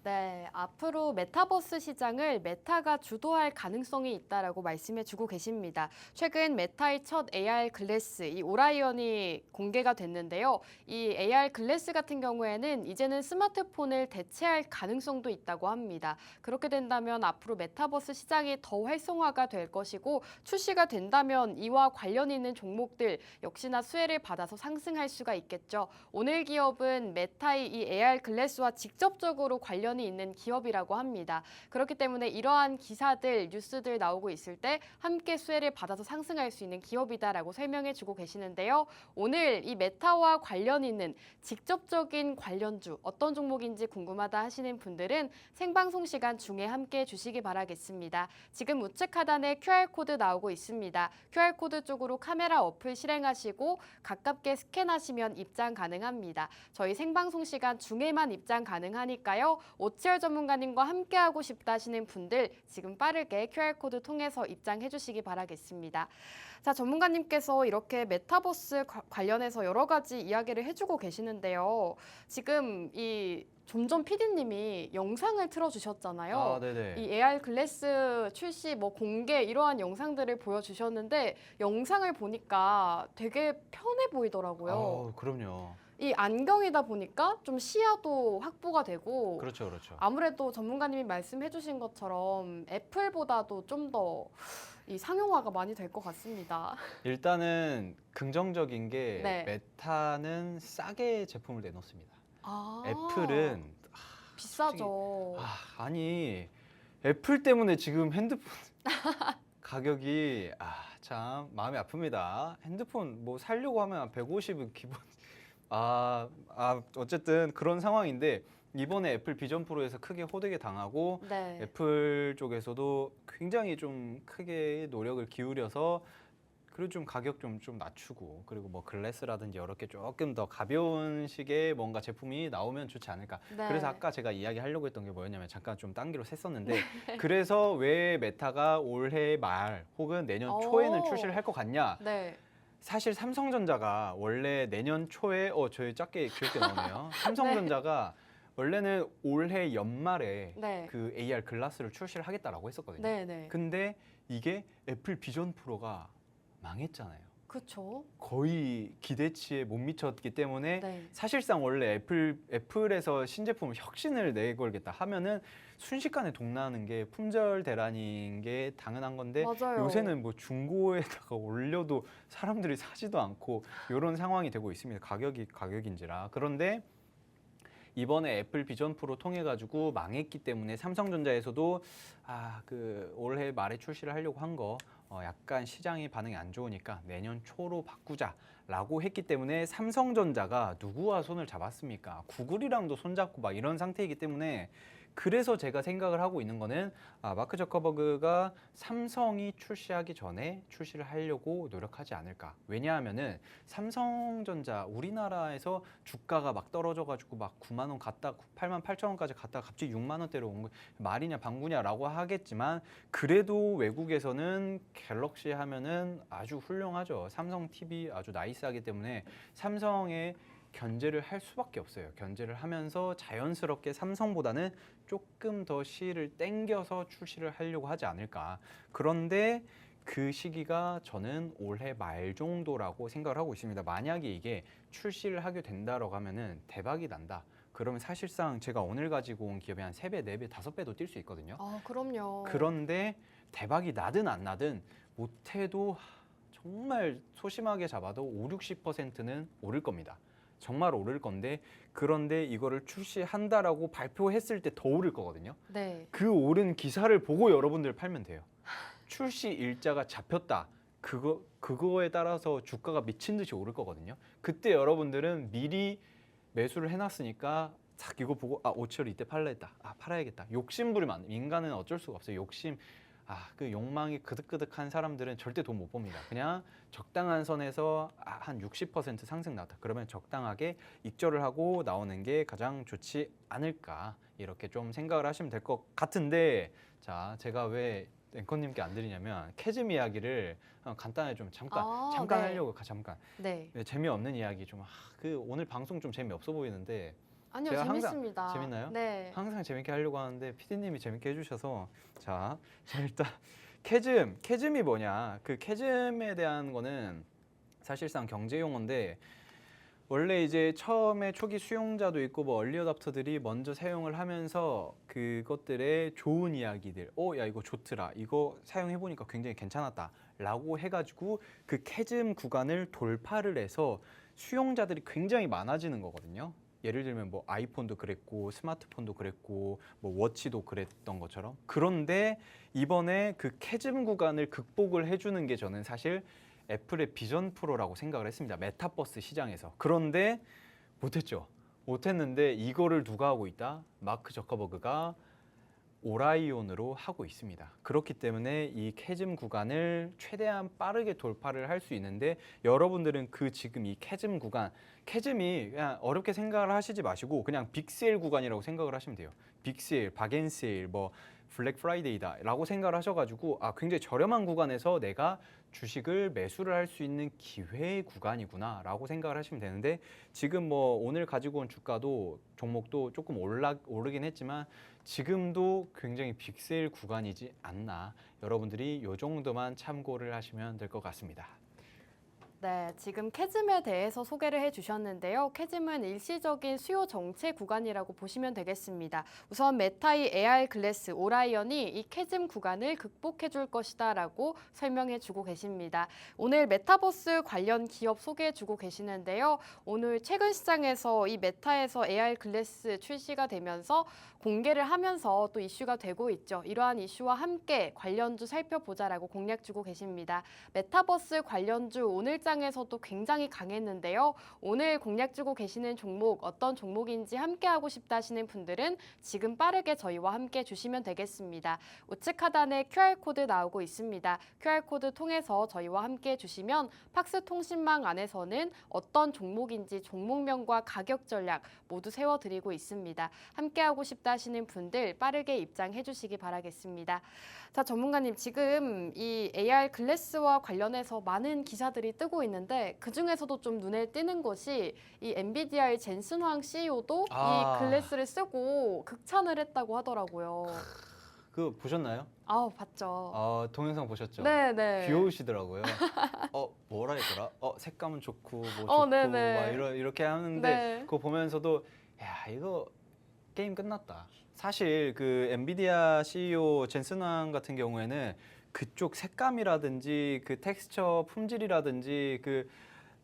네, 앞으로 메타버스 시장을 메타가 주도할 가능성이 있다라고 말씀해주고 계십니다. 최근 메타의 첫 AR 글래스, 이 오라이언이 공개가 됐는데요. 이 AR 글래스 같은 경우에는 이제는 스마트폰을 대체할 가능성도 있다고 합니다. 그렇게 된다면 앞으로 메타버스 시장이 더 활성화가 될 것이고 출시가 된다면 이와 관련 있는 종목들 역시나 수혜를 받아서 상승할 수가 있겠죠. 오늘 기업은 메타의 이 AR 글래스와 직접적으로 관련 관련이 있는 기업이라고 합니다. 그렇기 때문에 이러한 기사들, 뉴스들 나오고 있을 때 함께 수혜를 받아서 상승할 수 있는 기업이다라고 설명해주고 계시는데요. 오늘 이 메타와 관련 있는 직접적인 관련주 어떤 종목인지 궁금하다 하시는 분들은 생방송 시간 중에 함께 해주시기 바라겠습니다. 지금 우측 하단에 QR코드 나오고 있습니다. QR코드 쪽으로 카메라 어플 실행하시고 가깝게 스캔하시면 입장 가능합니다. 저희 생방송 시간 중에만 입장 가능하니까요. 오치열 전문가님과 함께하고 싶다 하시는 분들 지금 빠르게 QR코드 통해서 입장해 주시기 바라겠습니다. 자, 전문가님께서 이렇게 메타버스 관련해서 여러 가지 이야기를 해주고 계시는데요. 지금 이 점점 PD님이 영상을 틀어주셨잖아요. 아, 네네. 이 AR 글래스 출시 뭐 공개 이러한 영상들을 보여주셨는데 영상을 보니까 되게 편해 보이더라고요. 그럼요. 이 안경이다 보니까 좀 시야도 확보가 되고 그렇죠, 그렇죠. 아무래도 전문가님이 말씀해주신 것처럼 애플보다도 좀 더 이 상용화가 많이 될 것 같습니다. 일단은 긍정적인 게 네. 메타는 싸게 제품을 내놓습니다. 아, 애플은 비싸죠. 아니 애플 때문에 지금 핸드폰 가격이 참 마음이 아픕니다. 핸드폰 뭐 살려고 하면 150은 기본. 어쨌든 그런 상황인데 이번에 애플 비전 프로에서 크게 호되게 당하고 네. 애플 쪽에서도 굉장히 좀 크게 노력을 기울여서 그리고 좀 가격 좀 낮추고 그리고 뭐 글래스라든지 여러 개 조금 더 가벼운 식의 뭔가 제품이 나오면 좋지 않을까. 네. 그래서 아까 제가 이야기하려고 했던 게 뭐였냐면 잠깐 좀 딴 길로 샜었는데 그래서 왜 메타가 올해 말 혹은 내년 초에는 출시를 할 것 같냐. 네. 사실 삼성전자가 원래 내년 초에 저희 작게 귀엽게 나오네요. 삼성전자가 원래는 올해 연말에 네. 그 AR 글라스를 출시를 하겠다라고 했었거든요. 네, 네. 근데 이게 애플 비전 프로가 망했잖아요. 그렇죠. 거의 기대치에 못 미쳤기 때문에 네. 사실상 원래 애플에서 신제품을 혁신을 내걸겠다 하면은 순식간에 동나는 게 품절 대란인 게 당연한 건데 맞아요. 요새는 뭐 중고에다가 올려도 사람들이 사지도 않고 이런 상황이 되고 있습니다. 가격이 가격인지라. 그런데 이번에 애플 비전 프로 통해 가지고 망했기 때문에 삼성전자에서도 그 올해 말에 출시를 하려고 한 거 약간 시장의 반응이 안 좋으니까 내년 초로 바꾸자라고 했기 때문에 삼성전자가 누구와 손을 잡았습니까? 구글이랑도 손잡고 막 이런 상태이기 때문에 그래서 제가 생각을 하고 있는 거는 마크 저커버그가 삼성이 출시하기 전에 출시를 하려고 노력하지 않을까. 왜냐하면은 삼성전자 우리나라에서 주가가 막 떨어져가지고 막 9만 원 갔다 8만 8천 원까지 갔다가 갑자기 6만 원대로 온 거 말이냐 방구냐라고 하겠지만 그래도 외국에서는 갤럭시 하면은 아주 훌륭하죠. 삼성 TV 아주 나이스하기 때문에 삼성의 견제를 할 수밖에 없어요. 견제를 하면서 자연스럽게 삼성보다는 조금 더 실을 땡겨서 출시를 하려고 하지 않을까. 그런데 그 시기가 저는 올해 말 정도라고 생각을 하고 있습니다. 만약에 이게 출시를 하게 된다라고 하면은 대박이 난다. 그러면 사실상 제가 오늘 가지고 온 기업이 한 3배, 4배, 5배도 뛸 수 있거든요. 그럼요. 그런데 대박이 나든 안 나든 못해도 정말 소심하게 잡아도 5, 60%는 오를 겁니다. 정말 오를 건데 그런데 이거를 출시한다라고 발표했을 때 더 오를 거거든요. 네. 그 오른 기사를 보고 여러분들 팔면 돼요. 출시 일자가 잡혔다. 그거에 따라서 주가가 미친 듯이 오를 거거든요. 그때 여러분들은 미리 매수를 해놨으니까 딱 이거 보고 5천원 이때 팔아야겠다. 팔아야겠다. 욕심 부리면 안 돼. 인간은 어쩔 수가 없어요. 욕심. 그 욕망이 그득그득한 사람들은 절대 돈 못 법니다. 그냥 적당한 선에서 한 60% 상승 나왔다. 그러면 적당하게 익절을 하고 나오는 게 가장 좋지 않을까 이렇게 좀 생각을 하시면 될 것 같은데 자 제가 왜 앵커님께 안 드리냐면 캐즘 이야기를 간단하게 좀 잠깐 네. 하려고 잠깐 네. 재미없는 이야기 좀 오늘 방송 좀 재미없어 보이는데 아니요, 제가 항상 재밌습니다. 재밌나요? 네. 항상 재밌게 하려고 하는데 PD님이 재밌게 해주셔서 자 일단 캐즘이 뭐냐 그 캐즘에 대한 거는 사실상 경제 용어인데 원래 이제 처음에 초기 수용자도 있고 뭐 얼리 어답터들이 먼저 사용을 하면서 그것들의 좋은 이야기들 야 이거 좋더라 이거 사용해 보니까 굉장히 괜찮았다 라고 해가지고 그 캐즘 구간을 돌파를 해서 수용자들이 굉장히 많아지는 거거든요. 예를 들면 뭐 아이폰도 그랬고 스마트폰도 그랬고 뭐 워치도 그랬던 것처럼. 그런데 이번에 그 캐즘 구간을 극복을 해주는 게 저는 사실 애플의 비전 프로라고 생각을 했습니다. 메타버스 시장에서. 그런데 못했죠. 못했는데 이거를 누가 하고 있다? 마크 저커버그가 오라이온으로 하고 있습니다. 그렇기 때문에 이 캐즘 구간을 최대한 빠르게 돌파를 할 수 있는데 여러분들은 그 지금 이 캐즘 구간, 캐즘이 그냥 어렵게 생각을 하시지 마시고 그냥 빅세일 구간이라고 생각을 하시면 돼요. 빅세일, 박앤세일, 뭐 블랙 프라이데이다라고 생각을 하셔가지고 아 굉장히 저렴한 구간에서 내가 주식을 매수를 할 수 있는 기회의 구간이구나라고 생각을 하시면 되는데 지금 뭐 오늘 가지고 온 주가도 종목도 조금 오르긴 했지만 지금도 굉장히 빅세일 구간이지 않나. 여러분들이 이 정도만 참고를 하시면 될 것 같습니다. 네, 지금 캐즘에 대해서 소개를 해주셨는데요. 캐즘은 일시적인 수요 정체 구간이라고 보시면 되겠습니다. 우선 메타의 AR 글래스 오라이언이 이 캐즘 구간을 극복해 줄 것이다라고 설명해 주고 계십니다. 오늘 메타버스 관련 기업 소개해 주고 계시는데요. 오늘 최근 시장에서 이 메타에서 AR 글래스 출시가 되면서 공개를 하면서 또 이슈가 되고 있죠. 이러한 이슈와 함께 관련주 살펴보자라고 공략 주고 계십니다. 메타버스 관련주 오늘장에서도 굉장히 강했는데요. 오늘 공략 주고 계시는 종목 어떤 종목인지 함께 하고 싶다 하시는 분들은 지금 빠르게 저희와 함께 주시면 되겠습니다. 우측 하단에 QR코드 나오고 있습니다. QR코드 통해서 저희와 함께 주시면 팍스통신망 안에서는 어떤 종목인지 종목명과 가격 전략 모두 세워드리고 있습니다. 함께 하고 싶다 하시는 분들 빠르게 입장해 주시기 바라겠습니다. 자, 전문가님 지금 이 AR 글래스와 관련해서 많은 기사들이 뜨고 있는데 그중에서도 좀 눈에 띄는 것이 이 엔비디아의 젠슨 황 CEO도 이 글래스를 쓰고 극찬을 했다고 하더라고요. 그거 보셨나요? 봤죠. 동영상 보셨죠? 네. 귀여우시더라고요. 뭐라 했더라? 색감은 좋고 뭐 좋고 네네. 막 이렇게 하는데 네. 그거 보면서도 야 이거 게임 끝났다. 사실 그 엔비디아 CEO 젠슨 황 같은 경우에는 그쪽 색감이라든지 그 텍스처 품질이라든지 그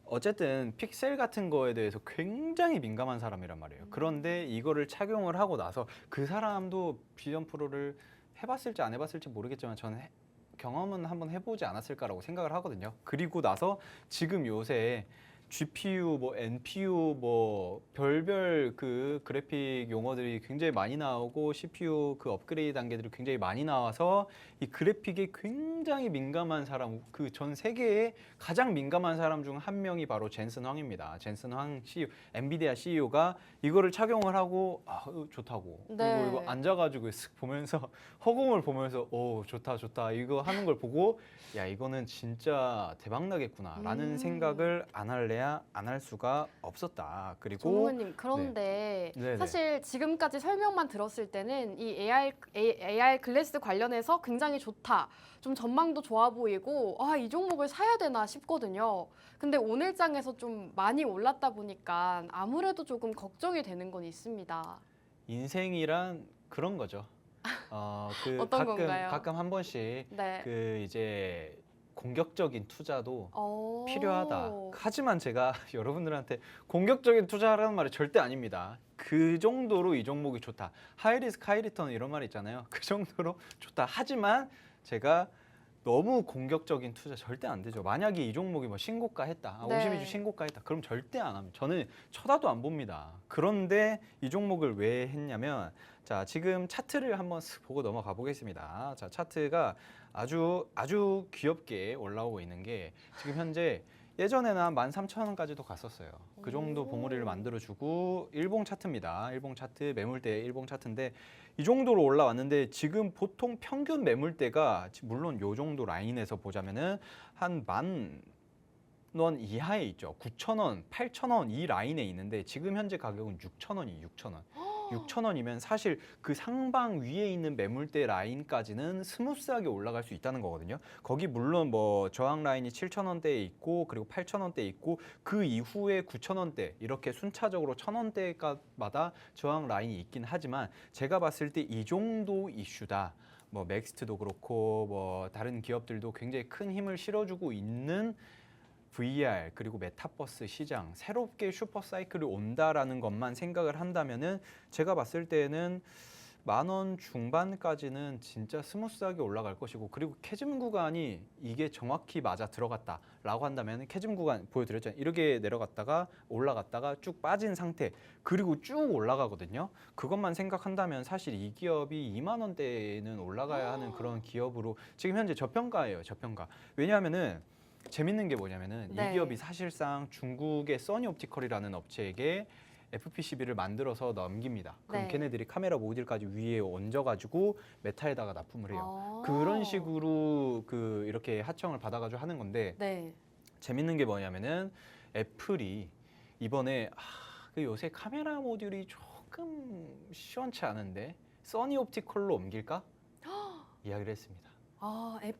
어쨌든 픽셀 같은 거에 대해서 굉장히 민감한 사람이란 말이에요. 그런데 이거를 착용을 하고 나서 그 사람도 비전 프로를 해봤을지 안 해봤을지 모르겠지만 저는 경험은 한번 해보지 않았을까라고 생각을 하거든요. 그리고 나서 지금 요새 GPU, 뭐 NPU, 뭐 별별 그 그래픽 용어들이 굉장히 많이 나오고 CPU 그 업그레이드 단계들이 굉장히 많이 나와서 이 그래픽에 굉장히 민감한 사람, 그 전 세계에 가장 민감한 사람 중 한 명이 바로 젠슨 황입니다. 젠슨 황 CEO, 엔비디아 CEO가 이거를 착용을 하고 좋다고. 네. 그리고 이거 앉아가지고 쓱 보면서 허공을 보면서 좋다 이거 하는 걸 보고 야 이거는 진짜 대박 나겠구나라는 생각을 안 할래야 안 할 수가 없었다. 그리고 전문가님 그런데 네네. 사실 지금까지 설명만 들었을 때는 이 AR 글래스 관련해서 굉장히 좋다. 좀 전망도 좋아 보이고 이 종목을 사야 되나 싶거든요. 근데 오늘장에서 좀 많이 올랐다 보니까 아무래도 조금 걱정이 되는 건 있습니다. 인생이란 그런 거죠. 그 어떤 건가요? 가끔 한 번씩 네. 그 이제 공격적인 투자도 필요하다. 하지만 제가 여러분들한테 공격적인 투자하라는 말이 절대 아닙니다. 그 정도로 이 종목이 좋다. 하이리스크 하이리턴 이런 말 있잖아요. 그 정도로 좋다. 하지만 제가 너무 공격적인 투자 절대 안 되죠. 만약에 이 종목이 뭐 신고가 했다. 네. 52주 신고가 했다. 그럼 절대 안 합니다. 저는 쳐다도 안 봅니다. 그런데 이 종목을 왜 했냐면 자, 지금 차트를 한번 쓱 보고 넘어가 보겠습니다. 자, 차트가 아주 귀엽게 올라오고 있는 게 지금 현재 예전에는 한 13,000원까지도 갔었어요. 그 정도 봉우리를 만들어주고 일봉 차트입니다. 일봉 차트, 매물대 일봉 차트인데 이 정도로 올라왔는데 지금 보통 평균 매물대가 물론 요 정도 라인에서 보자면은 한 10,000원 이하에 있죠. 9,000원, 8,000원 이 라인에 있는데 지금 현재 가격은 6,000원이 6,000원. 6,000원이면 사실 그 상방 위에 있는 매물대 라인까지는 스무스하게 올라갈 수 있다는 거거든요. 거기 물론 뭐 저항 라인이 7,000원대에 있고 그리고 8,000원대에 있고 그 이후에 9,000원대 이렇게 순차적으로 1,000원대마다 저항 라인이 있긴 하지만 제가 봤을 때 이 정도 이슈다. 뭐 맥스트도 그렇고 뭐 다른 기업들도 굉장히 큰 힘을 실어주고 있는 VR 그리고 메타버스 시장 새롭게 슈퍼사이클이 온다라는 것만 생각을 한다면은 제가 봤을 때는 10,000원 중반까지는 진짜 스무스하게 올라갈 것이고, 그리고 캐즘 구간이 이게 정확히 맞아 들어갔다라고 한다면 캐즘 구간 보여드렸잖아요. 이렇게 내려갔다가 올라갔다가 쭉 빠진 상태, 그리고 쭉 올라가거든요. 그것만 생각한다면 사실 이 기업이 2만 원대는 올라가야 하는 그런 기업으로 지금 현재 저평가예요. 저평가. 왜냐하면은 재밌는 게 뭐냐면은 네. 이 기업이 사실상 중국의 써니옵티컬이라는 업체에게 FPCB를 만들어서 넘깁니다. 그럼 네. 걔네들이 카메라 모듈까지 위에 얹어가지고 메타에다가 납품을 해요. 아. 그런 식으로 이렇게 하청을 받아가지고 하는 건데, 네. 재밌는 게 뭐냐면은 애플이 이번에 요새 카메라 모듈이 조금 시원치 않은데 써니옵티컬로 옮길까? 이야기를 했습니다. 아, 애플의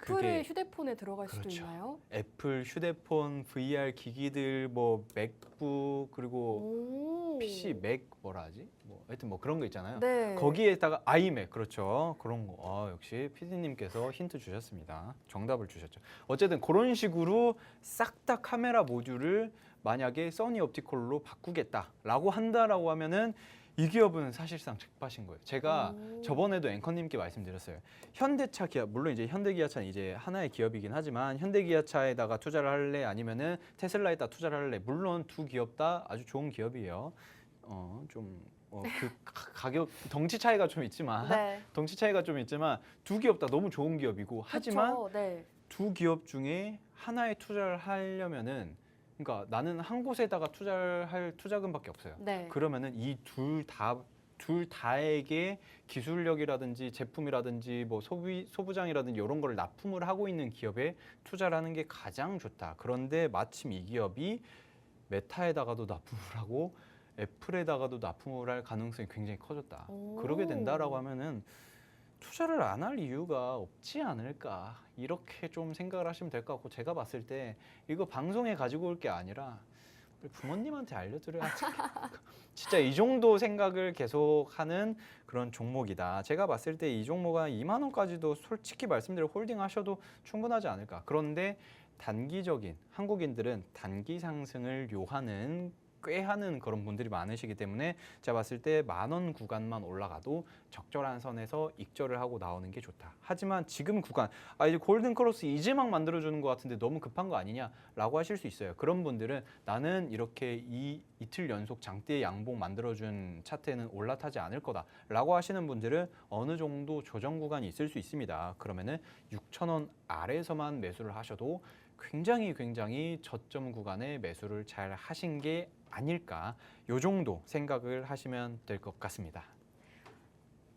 그게- 휴대폰에 들어갈 수도 그렇죠. 있나요? 애플 휴대폰, VR 기기들, 뭐 맥북 그리고 오. PC 맥 뭐라 하지? 뭐 하여튼 뭐 그런 거 있잖아요. 네. 거기에다가 아이맥, 그렇죠. 그런 거. 역시 PD님께서 힌트 주셨습니다. 정답을 주셨죠. 어쨌든 그런 식으로 싹 다 카메라 모듈을 만약에 써니 옵티컬로 바꾸겠다라고 한다라고 하면은 이 기업은 사실상 즉팟인 거예요. 제가 오. 저번에도 앵커님께 말씀드렸어요. 현대차, 기아, 물론 이제 현대기아차는 이제 하나의 기업이긴 하지만 현대기아차에다가 투자를 할래 아니면은 테슬라에다 투자를 할래. 물론 두 기업 다 아주 좋은 기업이에요. 가격 덩치 차이가 좀 있지만 네. 덩치 차이가 좀 있지만 두 기업 다 너무 좋은 기업이고, 하지만 그쵸? 네. 두 기업 중에 하나에 투자를 하려면은, 그러니까 나는 한 곳에다가 투자를 할 투자금밖에 없어요. 네. 그러면은 이 둘 다에게 기술력이라든지 제품이라든지 뭐 소부장이라든지 이런 걸 납품을 하고 있는 기업에 투자를 하는 게 가장 좋다. 그런데 마침 이 기업이 메타에다가도 납품을 하고 애플에다가도 납품을 할 가능성이 굉장히 커졌다. 오. 그러게 된다라고 하면은 투자를 안 할 이유가 없지 않을까, 이렇게 좀 생각을 하시면 될 것 같고, 제가 봤을 때 이거 방송에 가지고 올 게 아니라 우리 부모님한테 알려드려야지. 진짜 이 정도 생각을 계속하는 그런 종목이다. 제가 봤을 때 이 종목은 2만 원까지도 솔직히 말씀드려 홀딩하셔도 충분하지 않을까. 그런데 단기적인, 한국인들은 단기 상승을 요하는 꾀하는 그런 분들이 많으시기 때문에 제가 봤을 때 10,000원 구간만 올라가도 적절한 선에서 익절을 하고 나오는 게 좋다. 하지만 지금 구간, 이제 골든 크로스 이제 막 만들어주는 것 같은데 너무 급한 거 아니냐라고 하실 수 있어요. 그런 분들은 나는 이렇게 이틀 연속 장대 양봉 만들어준 차트에는 올라타지 않을 거다라고 하시는 분들은 어느 정도 조정 구간이 있을 수 있습니다. 그러면은 6,000원 아래에서만 매수를 하셔도 굉장히 저점 구간에 매수를 잘 하신 게 아닐까, 요 정도 생각을 하시면 될 것 같습니다.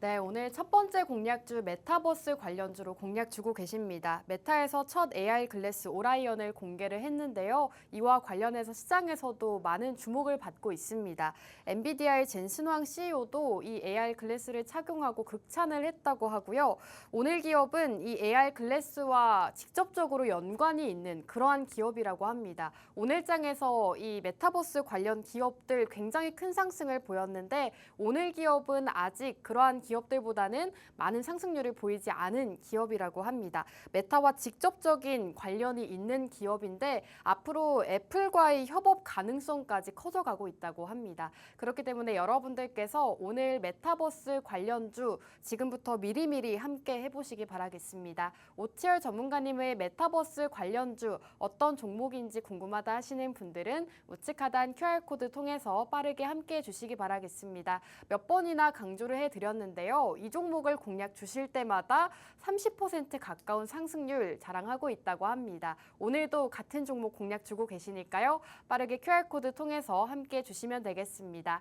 네, 오늘 첫 번째 공략주 메타버스 관련주로 공략 주고 계십니다. 메타에서 첫 AR 글래스 오라이언을 공개를 했는데요. 이와 관련해서 시장에서도 많은 주목을 받고 있습니다. 엔비디아의 젠슨황 CEO도 이 AR 글래스를 착용하고 극찬을 했다고 하고요. 오늘 기업은 이 AR 글래스와 직접적으로 연관이 있는 그러한 기업이라고 합니다. 오늘장에서 이 메타버스 관련 기업들 굉장히 큰 상승을 보였는데, 오늘 기업은 아직 그러한 기업들보다는 많은 상승률을 보이지 않은 기업이라고 합니다. 메타와 직접적인 관련이 있는 기업인데 앞으로 애플과의 협업 가능성까지 커져가고 있다고 합니다. 그렇기 때문에 여러분들께서 오늘 메타버스 관련주 지금부터 미리미리 함께 해보시기 바라겠습니다. 오치열 전문가님의 메타버스 관련주 어떤 종목인지 궁금하다 하시는 분들은 우측 하단 QR코드 통해서 빠르게 함께 해주시기 바라겠습니다. 몇 번이나 강조를 해드렸는데요. 이 종목을 공략 주실 때마다 30% 가까운 상승률 자랑하고 있다고 합니다. 오늘도 같은 종목 공략 주고 계시니까요. 빠르게 QR코드 통해서 함께 해주시면 되겠습니다.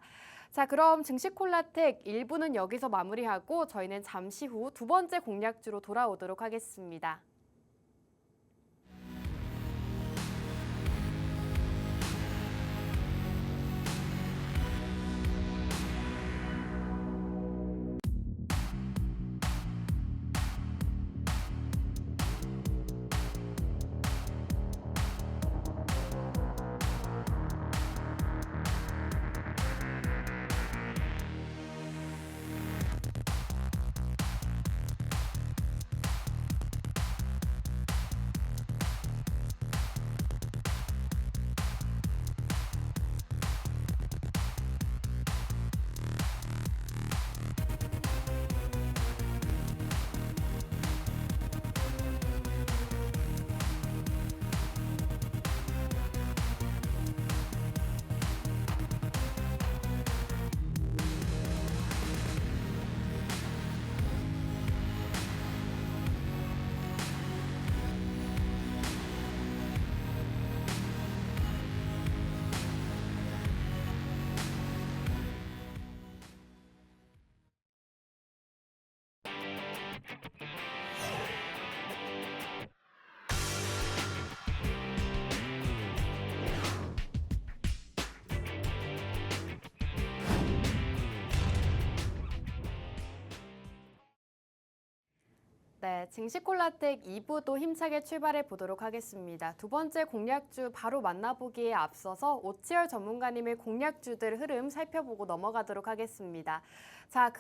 자, 그럼 증시콜라텍 1부는 여기서 마무리하고 저희는 잠시 후 두 번째 공략주로 돌아오도록 하겠습니다. 네, 증시콜라텍 2부도 힘차게 출발해 보도록 하겠습니다. 두 번째 공략주 바로 만나보기에 앞서서 오치열 전문가님의 공략주들 흐름 살펴보고 넘어가도록 하겠습니다. 자,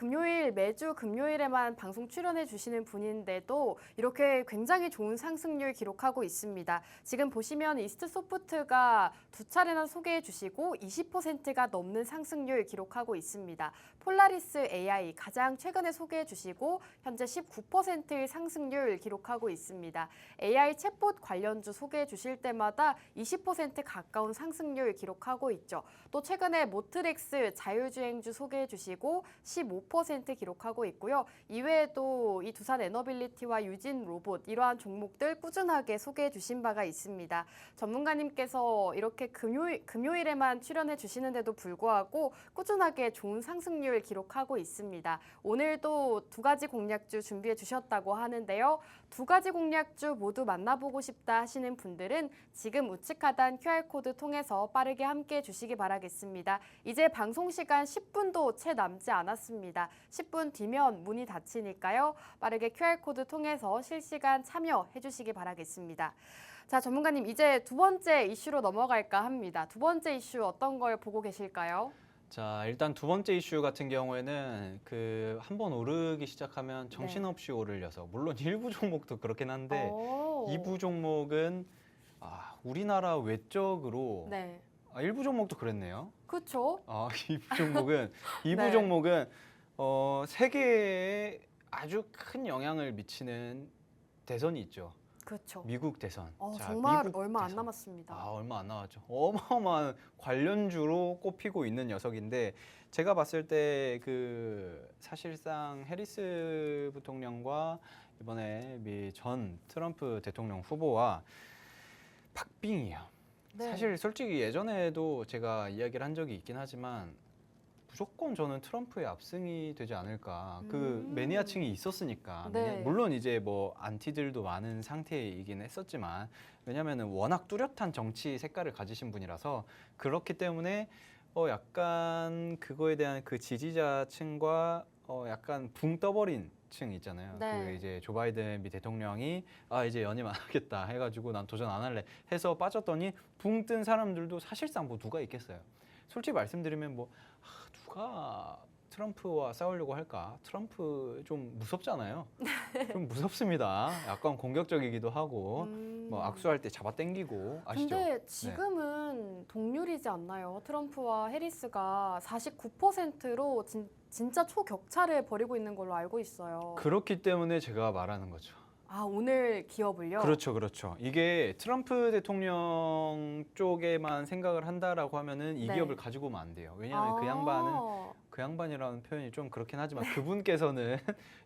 매주 금요일에만 방송 출연해 주시는 분인데도 이렇게 굉장히 좋은 상승률 기록하고 있습니다. 지금 보시면 이스트소프트가 두 차례나 소개해 주시고 20%가 넘는 상승률 기록하고 있습니다. 폴라리스 AI 가장 최근에 소개해 주시고 현재 19%의 상승률 기록하고 있습니다. AI 챗봇 관련주 소개해 주실 때마다 20% 가까운 상승률 기록하고 있죠. 또 최근에 모트렉스 자율주행주 소개해 주시고 15% 기록하고 있고요. 이외에도 이 두산 에너빌리티와 유진 로봇 이러한 종목들 꾸준하게 소개해 주신 바가 있습니다. 전문가님께서 이렇게 금요일에만 출연해 주시는데도 불구하고 꾸준하게 좋은 상승률 기록하고 있습니다. 오늘도 두 가지 공략주 준비해 주셨다고 하는데요. 두 가지 공략주 모두 만나보고 싶다 하시는 분들은 지금 우측 하단 QR코드 통해서 빠르게 함께 해주시기 바라겠습니다. 이제 방송 시간 10분도 채 남지 않았습니다. 10분 뒤면 문이 닫히니까요. 빠르게 QR코드 통해서 실시간 참여해 주시기 바라겠습니다. 자, 전문가님 이제 두 번째 이슈로 넘어갈까 합니다. 두 번째 이슈 어떤 걸 보고 계실까요? 자, 일단 두 번째 이슈 같은 경우에는 그 한번 오르기 시작하면 정신없이 오를 녀석. 물론 일부 종목도 그렇긴 한데 이부 종목은 우리나라 외적으로 네. 일부 종목도 그랬네요. 그렇죠. 이부 네. 종목은 세계에 아주 큰 영향을 미치는 대선이 있죠. 그렇죠. 미국 대선. 자, 정말 미국 얼마 안 대선. 남았습니다. 얼마 안 남았죠. 어마어마한 관련주로 꼽히고 있는 녀석인데 제가 봤을 때 그 사실상 해리스 부통령과 이번에 미 전 트럼프 대통령 후보와 박빙이에요. 네. 사실 솔직히 예전에도 제가 이야기를 한 적이 있긴 하지만 무조건 저는 트럼프의 압승이 되지 않을까. 그 매니아층이 있었으니까. 네. 물론 이제 뭐 안티들도 많은 상태이긴 했었지만 왜냐면은 워낙 뚜렷한 정치 색깔을 가지신 분이라서 그렇기 때문에 약간 그거에 대한 그 지지자층과 약간 붕 떠버린 층 있잖아요. 네. 그 이제 조 바이든 미 대통령이 이제 연임 안 하겠다 해가지고 난 도전 안 할래 해서 빠졌더니 붕 뜬 사람들도 사실상 뭐 누가 있겠어요. 솔직히 말씀드리면 뭐 누가 트럼프와 싸우려고 할까? 트럼프 좀 무섭잖아요. 좀 무섭습니다. 약간 공격적이기도 하고 뭐 악수할 때 잡아당기고 아시죠? 근데 지금은 동률이지 않나요? 트럼프와 해리스가 49%로 진짜 초격차를 벌이고 있는 걸로 알고 있어요. 그렇기 때문에 제가 말하는 거죠. 오늘 기업을요? 그렇죠. 이게 트럼프 대통령 쪽에만 생각을 한다라고 하면은 이 네. 기업을 가지고 오면 안 돼요. 왜냐하면 그 양반이라는 표현이 좀 그렇긴 하지만 그분께서는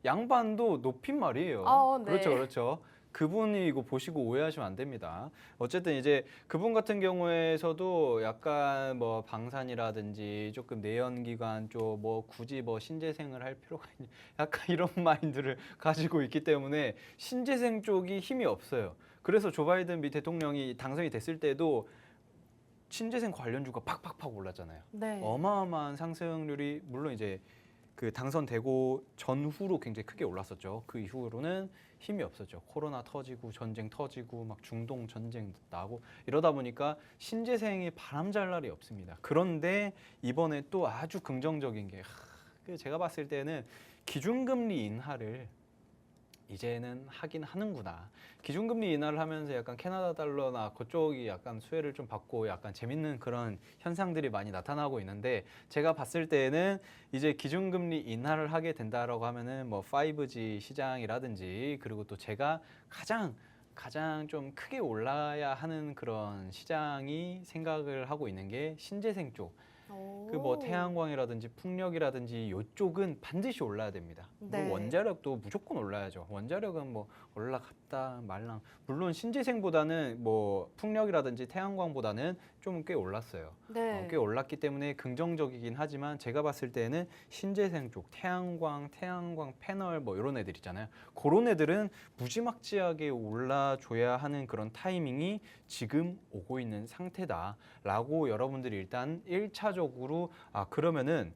양반도 높인 말이에요. 네. 그렇죠. 그분이 이거 보시고 오해하시면 안 됩니다. 어쨌든 이제 그분 같은 경우에서도 약간 뭐 방산이라든지 조금 내연기관 쪽 뭐 굳이 뭐 신재생을 할 필요가 있냐 약간 이런 마인드를 가지고 있기 때문에 신재생 쪽이 힘이 없어요. 그래서 조 바이든 미 대통령이 당선이 됐을 때도 신재생 관련주가 팍팍팍 올랐잖아요. 네. 어마어마한 상승률이 물론 이제 그 당선되고 전후로 굉장히 크게 올랐었죠. 그 이후로는 힘이 없었죠. 코로나 터지고 전쟁 터지고 막 중동 전쟁 나고 이러다 보니까 신재생이 바람잘 날이 없습니다. 그런데 이번에 또 아주 긍정적인 게 제가 봤을 때는 기준금리 인하를 이제는 하긴 하는구나. 기준금리 인하를 하면서 약간 캐나다 달러나 그쪽이 약간 수혜를 좀 받고 약간 재밌는 그런 현상들이 많이 나타나고 있는데 제가 봤을 때는 이제 기준금리 인하를 하게 된다라고 하면은 뭐 5G 시장이라든지 그리고 또 제가 가장 좀 크게 올라야 하는 그런 시장이 생각을 하고 있는 게 신재생 쪽. 그 뭐 태양광이라든지 풍력이라든지 이쪽은 반드시 올라야 됩니다. 네. 뭐 원자력도 무조건 올라야죠. 원자력은 뭐 올라갔다 말랑. 물론 신재생보다는 뭐 풍력이라든지 태양광보다는 좀 꽤 올랐어요. 네. 꽤 올랐기 때문에 긍정적이긴 하지만 제가 봤을 때는 신재생 쪽 태양광 패널 뭐 이런 애들 있잖아요. 그런 애들은 무지막지하게 올라줘야 하는 그런 타이밍이 지금 오고 있는 상태다라고 여러분들이 일단 1차적으로 그러면은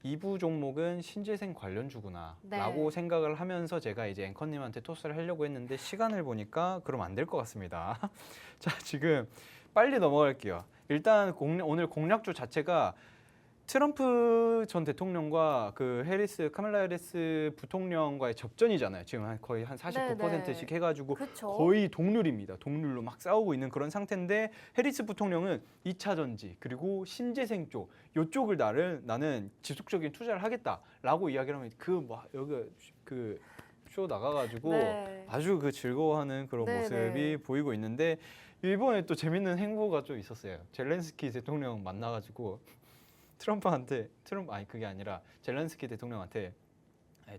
2부 종목은 신재생 관련주구나 네. 라고 생각을 하면서 제가 이제 앵커님한테 토스를 하려고 했는데 시간을 보니까 그럼 안 될 것 같습니다. 자, 지금 빨리 넘어갈게요. 일단 오늘 공략주 자체가 트럼프 전 대통령과 그 카말라 해리스 부통령과의 접전이잖아요. 지금 거의 한 49%씩 해가지고 그쵸? 거의 동률입니다. 동률로 막 싸우고 있는 그런 상태인데 해리스 부통령은 2차 전지 그리고 신재생 쪽 이쪽을 나는 지속적인 투자를 하겠다라고 이야기를 하면 여기 그 쇼 나가가지고 네. 아주 그 즐거워하는 그런 네, 모습이 네. 보이고 있는데 이번에 또 재밌는 행보가 좀 있었어요. 젤렌스키 대통령 만나가지고 그게 아니라 젤렌스키 대통령한테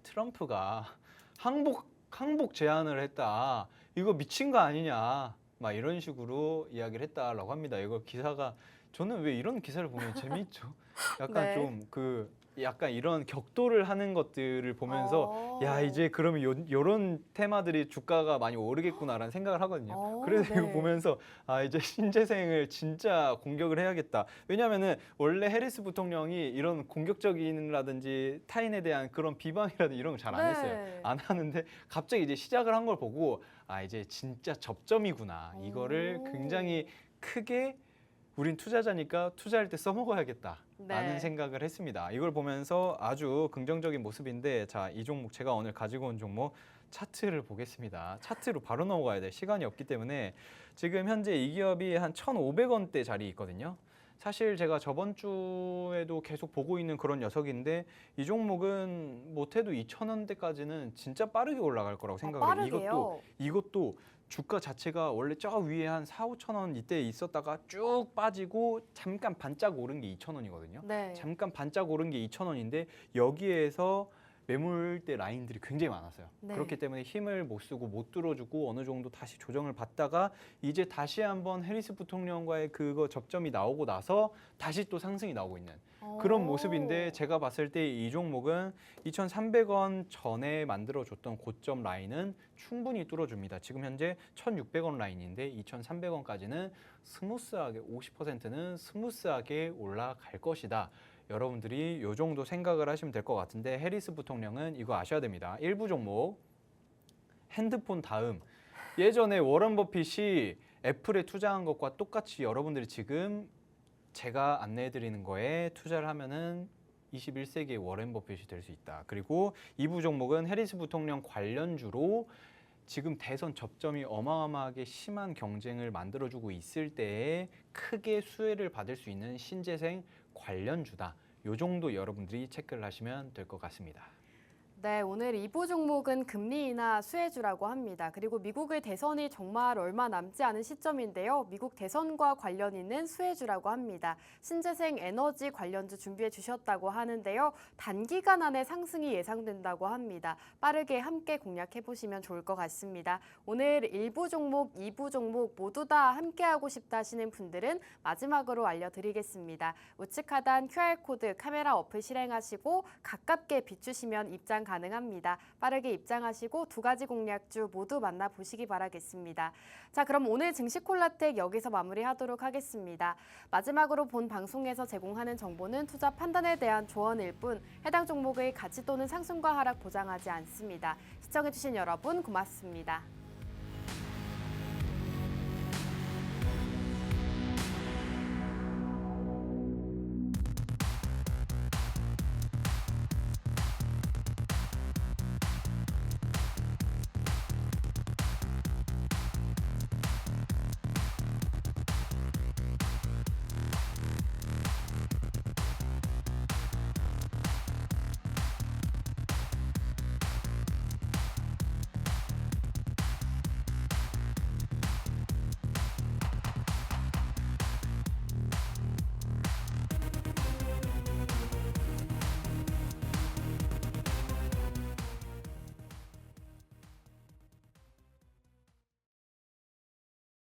트럼프가 항복 제안을 했다. 이거 미친 거 아니냐. 막 이런 식으로 이야기를 했다라고 합니다. 이거 기사가 저는 왜 이런 기사를 보면 재미있죠. 약간 네. 약간 이런 격돌을 하는 것들을 보면서 야 이제 그러면 요런 테마들이 주가가 많이 오르겠구나라는 생각을 하거든요. 그래서 이거 보면서 이제 신재생을 진짜 공격을 해야겠다. 왜냐면은 원래 해리스 부통령이 이런 공격적인라든지 타인에 대한 그런 비방이라든지 이런 거 잘 안 했어요. 안 하는데 갑자기 이제 시작을 한 걸 보고 이제 진짜 접점이구나. 이거를 굉장히 크게 우린 투자자니까 투자할 때 써먹어야겠다. 라는 네. 생각을 했습니다. 이걸 보면서 아주 긍정적인 모습인데 자, 이 종목 제가 오늘 가지고 온 종목 차트를 보겠습니다. 차트로 바로 넘어가야 돼. 시간이 없기 때문에 지금 현재 이 기업이 한 1,500원대 자리에 있거든요. 사실 제가 저번 주에도 계속 보고 있는 그런 녀석인데 이 종목은 못해도 2,000원대까지는 진짜 빠르게 올라갈 거라고 생각을 해요. 빠르게요? 이것도 주가 자체가 원래 저 위에 한 4, 5천 원 이때 있었다가 쭉 빠지고 잠깐 반짝 오른 게 2천 원이거든요. 네. 잠깐 반짝 오른 게 2천 원인데 여기에서 매물대 라인들이 굉장히 많았어요. 네. 그렇기 때문에 힘을 못 쓰고 못 들어주고 어느 정도 다시 조정을 받다가 이제 다시 한번 해리스 부통령과의 그거 접점이 나오고 나서 다시 또 상승이 나오고 있는 그런 모습인데 제가 봤을 때 이 종목은 2,300원 전에 만들어줬던 고점 라인은 충분히 뚫어줍니다. 지금 현재 1,600원 라인인데 2,300원까지는 스무스하게 50%는 스무스하게 올라갈 것이다. 여러분들이 이 정도 생각을 하시면 될 것 같은데 해리스 부통령은 이거 아셔야 됩니다. 일부 종목 핸드폰 다음 예전에 워런 버핏이 애플에 투자한 것과 똑같이 여러분들이 지금 제가 안내해드리는 거에 투자를 하면은 21세기의 워런 버핏이 될 수 있다. 그리고 2부 종목은 해리스 부통령 관련주로 지금 대선 접점이 어마어마하게 심한 경쟁을 만들어주고 있을 때에 크게 수혜를 받을 수 있는 신재생 관련주다. 요 정도 여러분들이 체크를 하시면 될 것 같습니다. 네, 오늘 2부 종목은 금리 인하 수혜주라고 합니다. 그리고 미국의 대선이 정말 얼마 남지 않은 시점인데요. 미국 대선과 관련 있는 수혜주라고 합니다. 신재생 에너지 관련주 준비해 주셨다고 하는데요. 단기간 안에 상승이 예상된다고 합니다. 빠르게 함께 공략해 보시면 좋을 것 같습니다. 오늘 1부 종목, 2부 종목 모두 다 함께하고 싶다 하시는 분들은 마지막으로 알려드리겠습니다. 우측 하단 QR코드 카메라 어플 실행하시고 가깝게 비추시면 입장 가능합니다. 빠르게 입장하시고 두 가지 공략주 모두 만나보시기 바라겠습니다. 자, 그럼 오늘 증시콜라텍 여기서 마무리하도록 하겠습니다. 마지막으로 본 방송에서 제공하는 정보는 투자 판단에 대한 조언일 뿐 해당 종목의 가치 또는 상승과 하락 보장하지 않습니다. 시청해주신 여러분 고맙습니다.